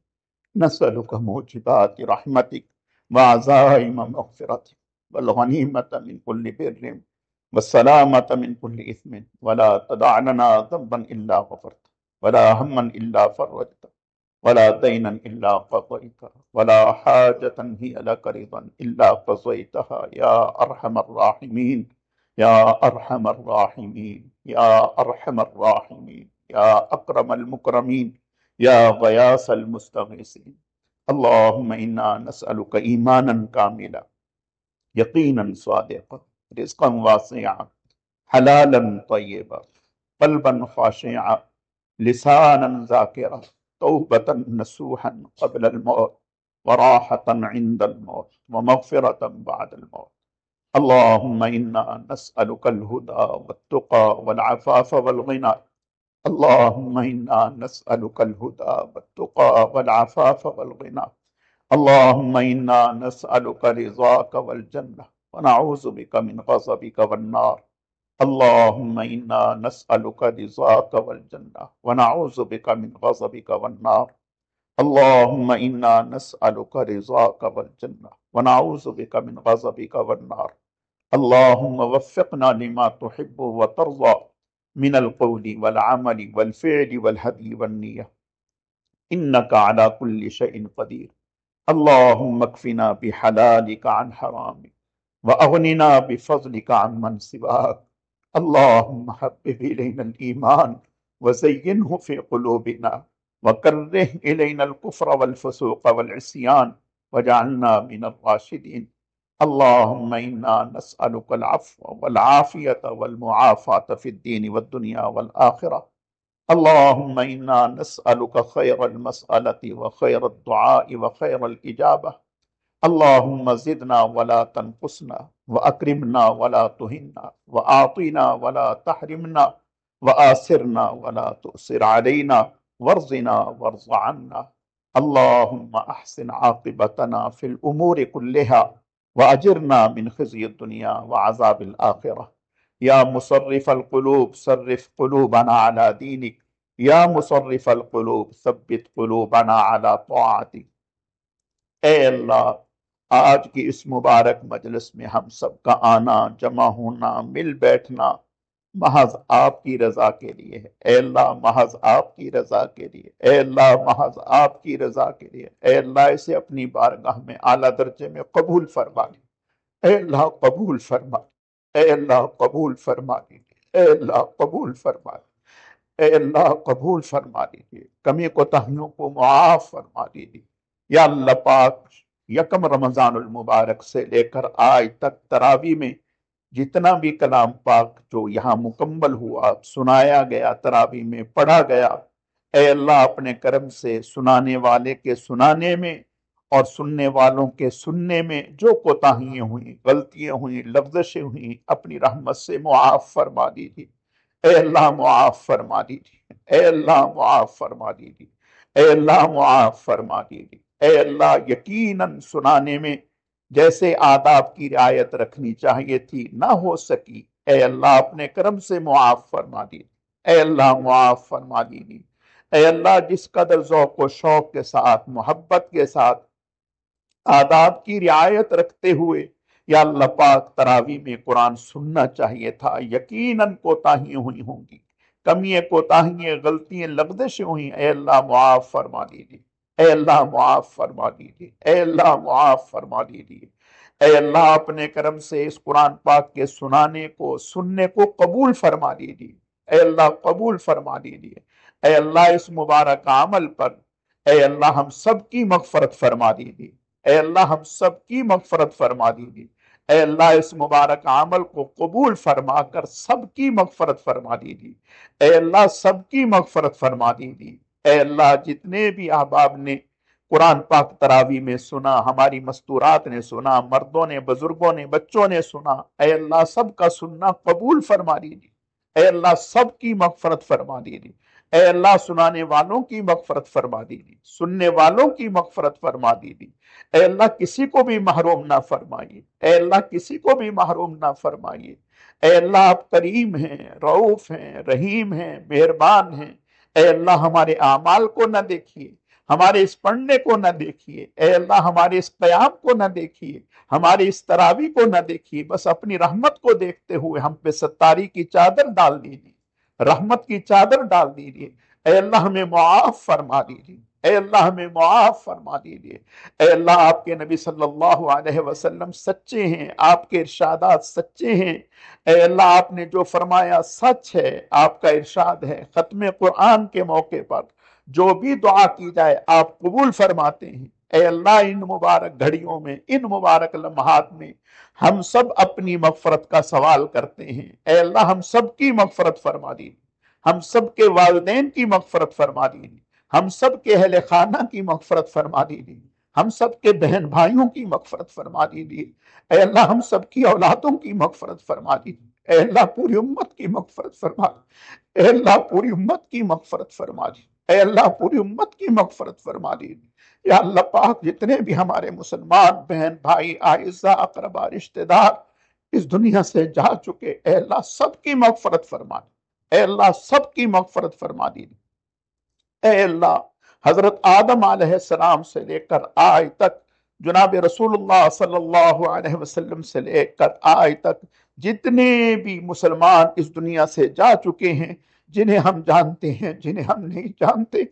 نسألک موجبات رحمتک وعزائم مغفرتک والغنیمة من كل بر والسلامة من كل إثم، ولا تدع لنا ذنبا إلا غفرته ولا هما إلا فرجته ولا دينا إلا قضيته ولا حاجة هي لك رضا إلا قضيتها يا أرحم الراحمين، يا أرحم الراحمين، يا أرحم الراحمين، يا أكرم المكرمين، يا غياث المستغيثين۔ اللهم إنا نسألك إيمانا كاملا، يقينا صادقا، رزقا واسعا، حلالا طيبا، قلبا خاشعا، لسانا ذاكرا، توبة نصوحا قبل الموت، وراحة عند الموت، ومغفرة بعد الموت۔ اللهم إنا نسألك الهدى والتقى والعفاف والغنى، اللهم إنا نسألك الهدى والتقى والعفاف والغنى، اللهم إنا نسألك رضاك والجنة ونعوذ بك من غضبك والنار، اللهم إنا نسألك رضاك والجنة ونعوذ بك من غضبك والنار، اللهم إنا نسألك رضاك والجنة ونعوذ بك من غضبك والنار، اللهم وفقنا لما تحب وترضى من القول والعمل والفعل والهدي والنية، إنك على كل شيء قدير۔ اللهم اكفنا بحلالك عن حرامك وأغننا بفضلك عن من سواك، اللهم حبب إلينا الإيمان وزينه في قلوبنا وكره إلينا الكفر والفسوق والعصيان واجعلنا من الراشدين، اللهم إنا نسألك العفو والعافية والمعافاة في الدين والدنيا والآخرة، اللهم إنا نسألك خير المسألة وخير الدعاء وخير الإجابة، اللهم زدنا ولا تنقصنا، وأكرمنا ولا تهنا، وأعطنا ولا تحرمنا، وآثرنا ولا تؤثر علينا، وارضنا وارض عنا، اللهم أحسن عاقبتنا في الأمور كلها وأجرنا من خزي الدنيا وعذاب الآخرة، يا مصرف القلوب صرف قلوبنا على دينك، يا مصرف القلوب ثبت قلوبنا على طاعتك۔ اے اللہ، آج کی اس مبارک مجلس میں ہم سب کا آنا، جمع ہونا، مل بیٹھنا محض آپ کی رضا کے لیے ہے۔ اے اللہ، محض آپ کی رضا کے لیے، اے اللہ، محض آپ کی رضا کے لیے، اے اللہ، اسے اپنی بارگاہ میں اعلیٰ درجے میں قبول فرما لے، اے اللہ قبول فرما، اے اللہ قبول فرما لیجیے، اے اللہ قبول فرما لیجیے، اے اللہ قبول فرما لیجیے، کمی کوتاہیوں کو معاف فرما لیجیے۔ یا اللہ پاک، یکم رمضان المبارک سے لے کر آج تک تراویح میں جتنا بھی کلام پاک جو یہاں مکمل ہوا، سنایا گیا، تراویح میں پڑھا گیا، اے اللہ اپنے کرم سے سنانے والے کے سنانے میں اور سننے والوں کے سننے میں جو کوتاہیاں ہوئیں، غلطیاں ہوئیں، لفظشیں ہوئیں، اپنی رحمت سے معاف فرما دیجیے، اے اللہ معاف فرما دیجیے، اے اللہ معاف فرما دیجیے، اے اللہ معاف فرما دیجیے، اے اللہ یقیناً سنانے میں جیسے آداب کی رعایت رکھنی چاہیے تھی نہ ہو سکی، اے اللہ اپنے کرم سے معاف فرما دیجیے، اے اللہ معاف فرما دیجیے، اے اللہ جس قدر ذوق و شوق کے ساتھ، محبت کے ساتھ، آداب کی رعایت رکھتے ہوئے یا اللہ پاک تراویح میں قرآن سننا چاہیے تھا، یقیناً کوتاہیاں ہوئی ہوں گی، کمیاں، کوتاہیاں، غلطیاں، لغزشیں ہوئیں، اے اللہ معاف فرما دیجیے، اے اللہ معاف فرما دیجیے، اے اللہ معاف فرما دیجیے، اے اللہ اپنے کرم سے اس قرآن پاک کے سنانے کو، سننے کو قبول فرما دیجیے، اے اللہ قبول فرما دیجیے، اے اللہ اس مبارک عمل پر اے اللہ ہم سب کی مغفرت فرما دیجیے، اے اللہ ہم سب کی مغفرت فرما دیجیے، اے اللہ اس مبارک عمل کو قبول فرما کر سب کی مغفرت فرما دیجیے، اے اللہ سب کی مغفرت فرما دیجیے، اے اللہ جتنے بھی احباب نے قرآن پاک تراوی میں سنا، ہماری مستورات نے سنا، مردوں نے، بزرگوں نے، بچوں نے سنا، اے اللہ سب کا سننا قبول فرما دیجیے، اے اللہ سب کی مغفرت فرما دیجیے، اے اللہ سنانے والوں کی مغفرت فرما دیجیے، سننے والوں کی مغفرت فرما دیجیے، اے اللہ کسی کو بھی محروم نہ فرمائیے، اے اللہ کسی کو بھی محروم نہ فرمائیے، اے اللہ آپ کریم ہیں، رؤوف ہیں، رحیم ہیں، مہربان ہیں، اے اللہ ہمارے اعمال کو نہ دیکھیے، ہمارے اس پڑھنے کو نہ دیکھیے، اے اللہ ہمارے اس قیام کو نہ دیکھیے، ہماری اس تراوی کو نہ دیکھیے، بس اپنی رحمت کو دیکھتے ہوئے ہم پہ ستاری کی چادر ڈال دیجیے، رحمت کی چادر ڈال دیجیے، اے اللہ ہمیں معاف فرما دیجیے، اے اللہ ہمیں معاف فرما دیجیے، اے اللہ آپ کے نبی صلی اللہ علیہ وسلم سچے ہیں، آپ کے ارشادات سچے ہیں، اے اللہ آپ نے جو فرمایا سچ ہے، آپ کا ارشاد ہے ختم قرآن کے موقع پر جو بھی دعا کی جائے آپ قبول فرماتے ہیں، اے اللہ ان مبارک گھڑیوں میں، ان مبارک لمحات میں ہم سب اپنی مغفرت کا سوال کرتے ہیں، اے اللہ ہم سب کی مغفرت فرما دیجیے، ہم سب کے والدین کی مغفرت فرما دیجیے، ہم سب کے اہل خانہ کی مغفرت فرما دیجیے، ہم سب کے بہن بھائیوں کی مغفرت فرما دیجیے، اے اللہ ہم سب کی اولادوں کی مغفرت فرما دیجیے، اے اللہ پوری امت کی مغفرت فرما دیجیے، اے اللہ پوری امت کی مغفرت فرما دیجیے، اے اللہ پوری امت کی مغفرت فرما دیجیے، یا اللہ پاک جتنے بھی ہمارے مسلمان بہن بھائی اعزاء اقربا رشتہ دار اس دنیا سے جا چکے، اے اللہ سب کی مغفرت فرما دیجیے، اے اللہ سب کی مغفرت فرما دیجیے، اے اللہ حضرت آدم علیہ السلام سے لے کر آج تک جناب رسول اللہ صلی اللہ علیہ وسلم سے لے کر آج تک جتنے بھی مسلمان اس دنیا سے جا چکے ہیں، جنہیں ہم جانتے ہیں، جنہیں ہم نہیں جانتے،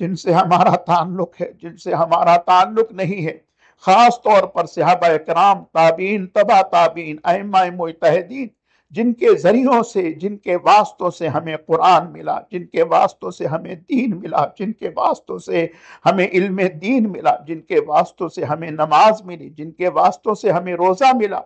جن سے ہمارا تعلق ہے، جن سے ہمارا تعلق نہیں ہے، خاص طور پر صحابہ کرام، تابعین، تبع تابعین، ائمہ مجتہدین، جن کے ذریعوں سے، جن کے واسطوں سے ہمیں قرآن ملا، جن کے واسطوں سے ہمیں دین ملا، جن کے واسطوں سے ہمیں علم دین ملا، جن کے واسطوں سے ہمیں نماز ملی، جن کے واسطوں سے ہمیں روزہ ملا،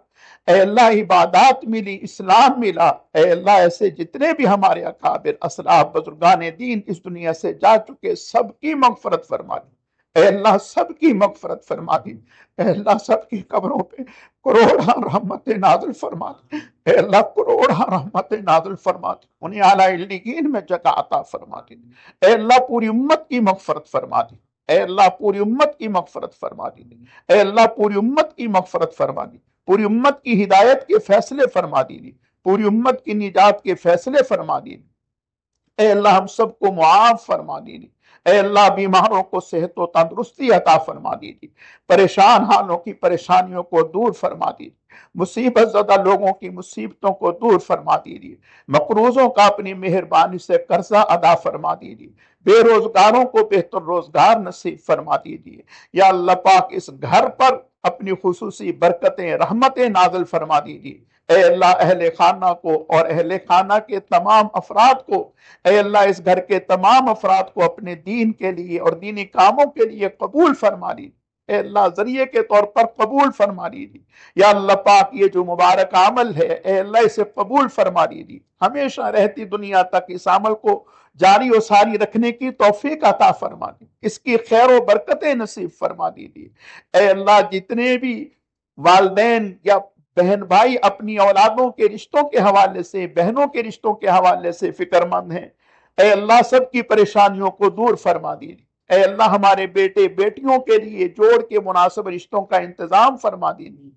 اے اللہ عبادات ملی، اسلام ملا، اے اللہ ایسے جتنے بھی ہمارے اکابر اسلاف بزرگان دین اس دنیا سے جا چکے سب کی مغفرت فرما دی، اے اللہ سب کی مغفرت فرما دی، اے اللہ سب کی قبروں پہ کروڑا رحمت نازل فرما دی، اے اللہ کروڑا رحمت نازل فرما دی، انہیں اعلیٰ علیین میں جگہ عطا فرما دی، اے اللہ پوری امت کی مغفرت فرما دی، اے اللہ پوری امت کی مغفرت فرما دی، اے اللہ پوری امت کی مغفرت فرما دی، پوری امت کی ہدایت کے فیصلے فرما دیجیے، پوری امت کی نجات کے فیصلے فرما دیجیے، اے اللہ ہم سب کو معاف فرما دیجیے، اے اللہ بیماروں کو صحت و تندرستی عطا فرما دیجیے، پریشان حالوں کی پریشانیوں کو دور فرما دیجیے، مصیبت زدہ لوگوں کی مصیبتوں کو دور فرما دیجیے، مقروضوں کا اپنی مہربانی سے قرضہ ادا فرما دیجیے، بے روزگاروں کو بہتر روزگار نصیب فرما دیجیے، یا اللہ پاک اس گھر پر اپنی خصوصی برکتیں رحمتیں نازل فرما دیجیے، اے اللہ اہل خانہ کو اور اہل خانہ کے تمام افراد کو، اے اللہ اس گھر کے تمام افراد کو اپنے دین کے لیے اور دینی کاموں کے لیے قبول فرما دیجیے، اے اللہ ذریعے کے طور پر قبول فرما دیجیے، یا اللہ پاک یہ جو مبارک عمل ہے اے اللہ اسے قبول فرما دیجیے، ہمیشہ رہتی دنیا تک اس عمل کو جاری و ساری رکھنے کی توفیق عطا فرما دی، اس کی خیر و برکتیں نصیب فرما دیجیے، اے اللہ جتنے بھی والدین یا بہن بھائی اپنی اولادوں کے رشتوں کے حوالے سے، بہنوں کے رشتوں کے حوالے سے فکر مند ہیں، اے اللہ سب کی پریشانیوں کو دور فرما دیجیے، اے اللہ ہمارے بیٹے بیٹیوں کے لیے جوڑ کے مناسب رشتوں کا انتظام فرما دیجیے،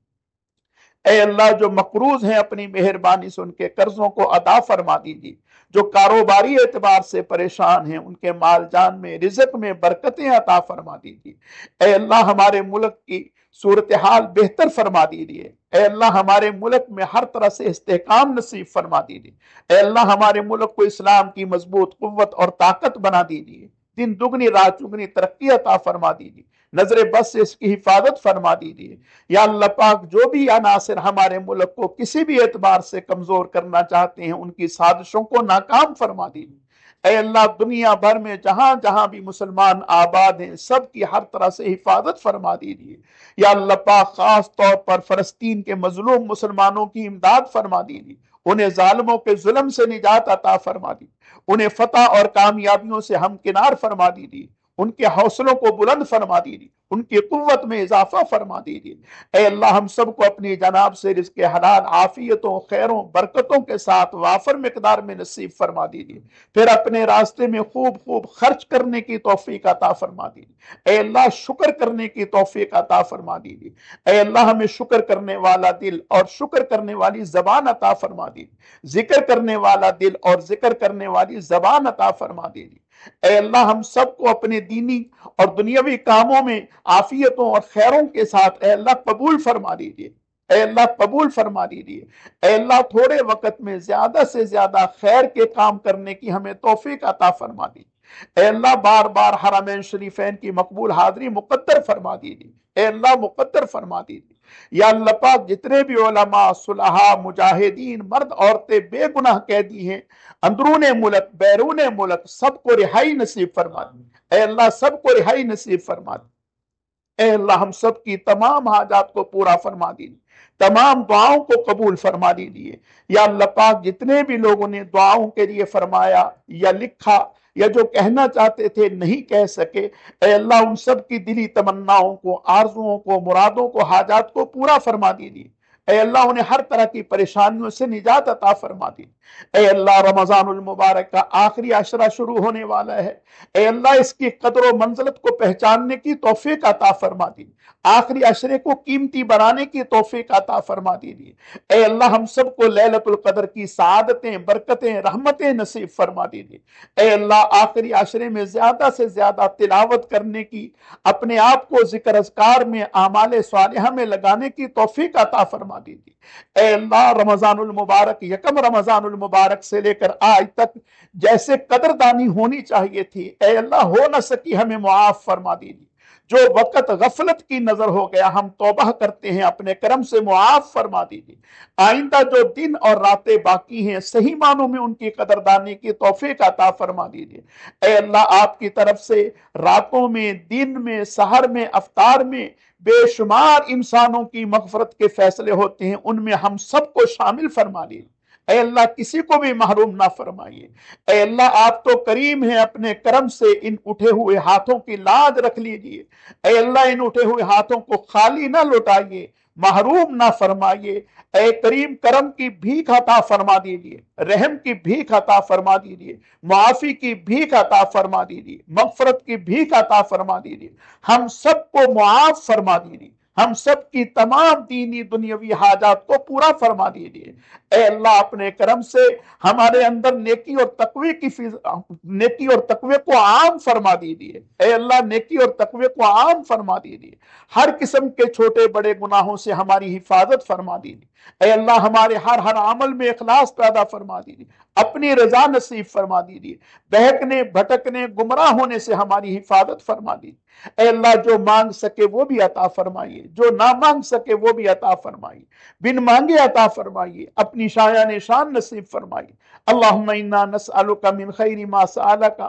اے اللہ جو مقروض ہیں اپنی مہربانی سے ان کے قرضوں کو ادا فرما دیجیے، جو کاروباری اعتبار سے پریشان ہیں ان کے مال جان میں رزق میں برکتیں عطا فرما دیجیے، اے اللہ ہمارے ملک کی صورتحال بہتر فرما دیجیے، اے اللہ ہمارے ملک میں ہر طرح سے استحکام نصیب فرما دیجیے، اے اللہ ہمارے ملک کو اسلام کی مضبوط قوت اور طاقت بنا دیجیے، دن دگنی رات چگنی ترقی عطا فرما دیجیے، نظر بس سے اس کی حفاظت فرما دیجیے، یا اللہ پاک جو بھی عناصر ہمارے ملک کو کسی بھی اعتبار سے کمزور کرنا چاہتے ہیں ان کی سازشوں کو ناکام فرما دیجیے، اے اللہ دنیا بھر میں جہاں جہاں بھی مسلمان آباد ہیں سب کی ہر طرح سے حفاظت فرما دیجیے یا اللہ پاک، خاص طور پر فلسطین کے مظلوم مسلمانوں کی امداد فرما دیجیے، انہیں ظالموں کے ظلم سے نجات عطا فرما دیجیے، انہیں فتح اور کامیابیوں سے ہمکنار فرما دیجیے، ان کے حوصلوں کو بلند فرما دیجیے، ان کی قوت میں اضافہ فرما دیجیے۔ اے اللہ ہم سب کو اپنی جناب سے رزق حلال عافیتوں خیروں برکتوں کے ساتھ وافر مقدار میں نصیب فرما دیجیے، پھر اپنے راستے میں خوب خوب خرچ کرنے کی توفیق عطا فرما دیجیے۔ اے اللہ شکر کرنے کی توفیق عطا فرما دیجیے۔ اے اللہ ہمیں شکر کرنے والا دل اور شکر کرنے والی زبان عطا فرما دیجیے، ذکر کرنے والا دل اور ذکر کرنے والی زبان عطا فرما دیجیے۔ اے اللہ ہم سب کو اپنے دینی اور دنیاوی کاموں میں عافیتوں اور خیروں کے ساتھ اے اللہ قبول فرما دیجیے، اے اللہ قبول فرما دیجیے۔ اے اللہ تھوڑے وقت میں زیادہ سے زیادہ خیر کے کام کرنے کی ہمیں توفیق عطا فرما دیجیے۔ اے اللہ بار بار حرمین شریفین کی مقبول حاضری مقدر فرما دیجیے، اے اللہ مقدر فرما دیجیے۔ یا اللہ پاک جتنے بھی علماء صلحاء مجاہدین مرد عورتیں بے گناہ قیدی ہیں اندرون ملک بیرون ملک سب کو رہائی نصیب فرما دی، اے اللہ سب کو رہائی نصیب فرما دی۔ اے اللہ ہم سب کی تمام حاجات کو پورا فرما دیجیے، تمام دعاؤں کو قبول فرما دیجیے۔ یا اللہ پاک جتنے بھی لوگوں نے دعاؤں کے لیے فرمایا یا لکھا یا جو کہنا چاہتے تھے نہیں کہہ سکے، اے اللہ ان سب کی دلی تمناؤں کو، آرزوؤں کو، مرادوں کو، حاجات کو پورا فرما دیجیے۔ اے اللہ انہیں ہر طرح کی پریشانیوں سے نجات عطا فرما دی۔ اے اللہ رمضان المبارک کا آخری عشرہ شروع ہونے والا ہے، اے اللہ اس کی قدر و منزلت کو پہچاننے کی توفیق عطا فرما دی، آخری عشرے کو قیمتی بنانے کی توفیق عطا فرما دیجیے۔ اے اللہ ہم سب کو لیلۃ القدر کی سعادتیں برکتیں رحمتیں نصیب فرما دیجیے۔ اے اللہ آخری عشرے میں زیادہ سے زیادہ تلاوت کرنے کی، اپنے آپ کو ذکر اذکار میں اعمال صالحہ میں لگانے کی توفیق عطا فرما دیجیے۔ اے اللہ رمضان المبارک یکم رمضان المبارک سے لے کر آج تک جیسے قدردانی ہونی چاہیے تھی اے اللہ ہو نہ سکی، ہمیں معاف فرما دیجیے۔ جو وقت غفلت کی نظر ہو گیا ہم توبہ کرتے ہیں، اپنے کرم سے معاف فرما دیجیے۔ آئندہ جو دن اور راتیں باقی ہیں صحیح معنوں میں ان کی قدردانی کی توفیق عطا فرما دیجیے۔ اے اللہ آپ کی طرف سے راتوں میں، دن میں، سحر میں، افطار میں بے شمار انسانوں کی مغفرت کے فیصلے ہوتے ہیں، ان میں ہم سب کو شامل فرما لیجیے۔ اے اللہ کسی کو بھی محروم نہ فرمائیے۔ اے اللہ آپ تو کریم ہیں، اپنے کرم سے ان اٹھے ہوئے ہاتھوں کی لاج رکھ لیجیے۔ اے اللہ ان اٹھے ہوئے ہاتھوں کو خالی نہ لوٹائیے، محروم نہ فرمائیے۔ اے کریم کرم کی بھیک عطا فرما دیجیے، رحم کی بھیک عطا فرما دیجیے، معافی کی بھیک عطا فرما دیجیے، مغفرت کی بھیک عطا فرما دیجیے، ہم سب کو معاف فرما دیجیے، ہم سب کی تمام دینی دنیاوی حاجات کو پورا فرما دیجیے۔ اے اللہ اپنے کرم سے ہمارے اندر نیکی اور تقوی کو عام فرما دیجیے۔ اے اللہ نیکی اور تقوی کو عام فرما دیجیے، ہر قسم کے چھوٹے بڑے گناہوں سے ہماری حفاظت فرما دیجیے۔ اے اللہ ہمارے ہر عمل میں اخلاص پیدا فرما دیجیے، اپنی رضا نصیب فرما دیجیے، بہکنے بھٹکنے گمراہ ہونے سے ہماری حفاظت فرما دیجیے۔ اے اللہ جو مانگ سکے وہ بھی عطا فرمائیے، جو نہ مانگ سکے وہ بھی عطا فرمائیے، بن مانگے عطا فرمائیے، اپنی شایان شان نصیب فرمائیے۔ اللہم انا نسألک من خیر ما سألک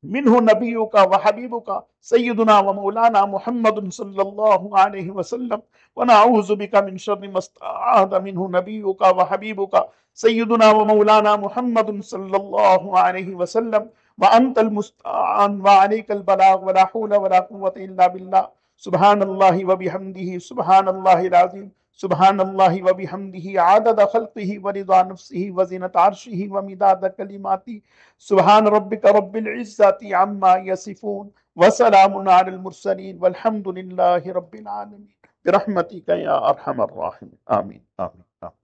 منہ نبیک و حبیبک سیدنا و مولانا محمد صلی اللہ علیہ وسلم ونعوذ بک من شر ما استعاذ منہ نبیک و حبیبک سیدنا و مولانا محمد صلی اللہ علیہ وسلم وانت المستعان وعلیک البلاغ ولا حول ولا قوة الا باللہ سبحان اللہ وبحمدہ سبحان اللہ العظیم سبحان اللہ وبحمدہ عدد خلقہ ورضا نفسہ وزنۃ عرشہ ومداد کلماتہ سبحان ربک رب العزۃ عما یصفون وسلام علی المرسلین والحمد للہ رب العالمین برحمتک یا ارحم الراحمین آمین آمین آمین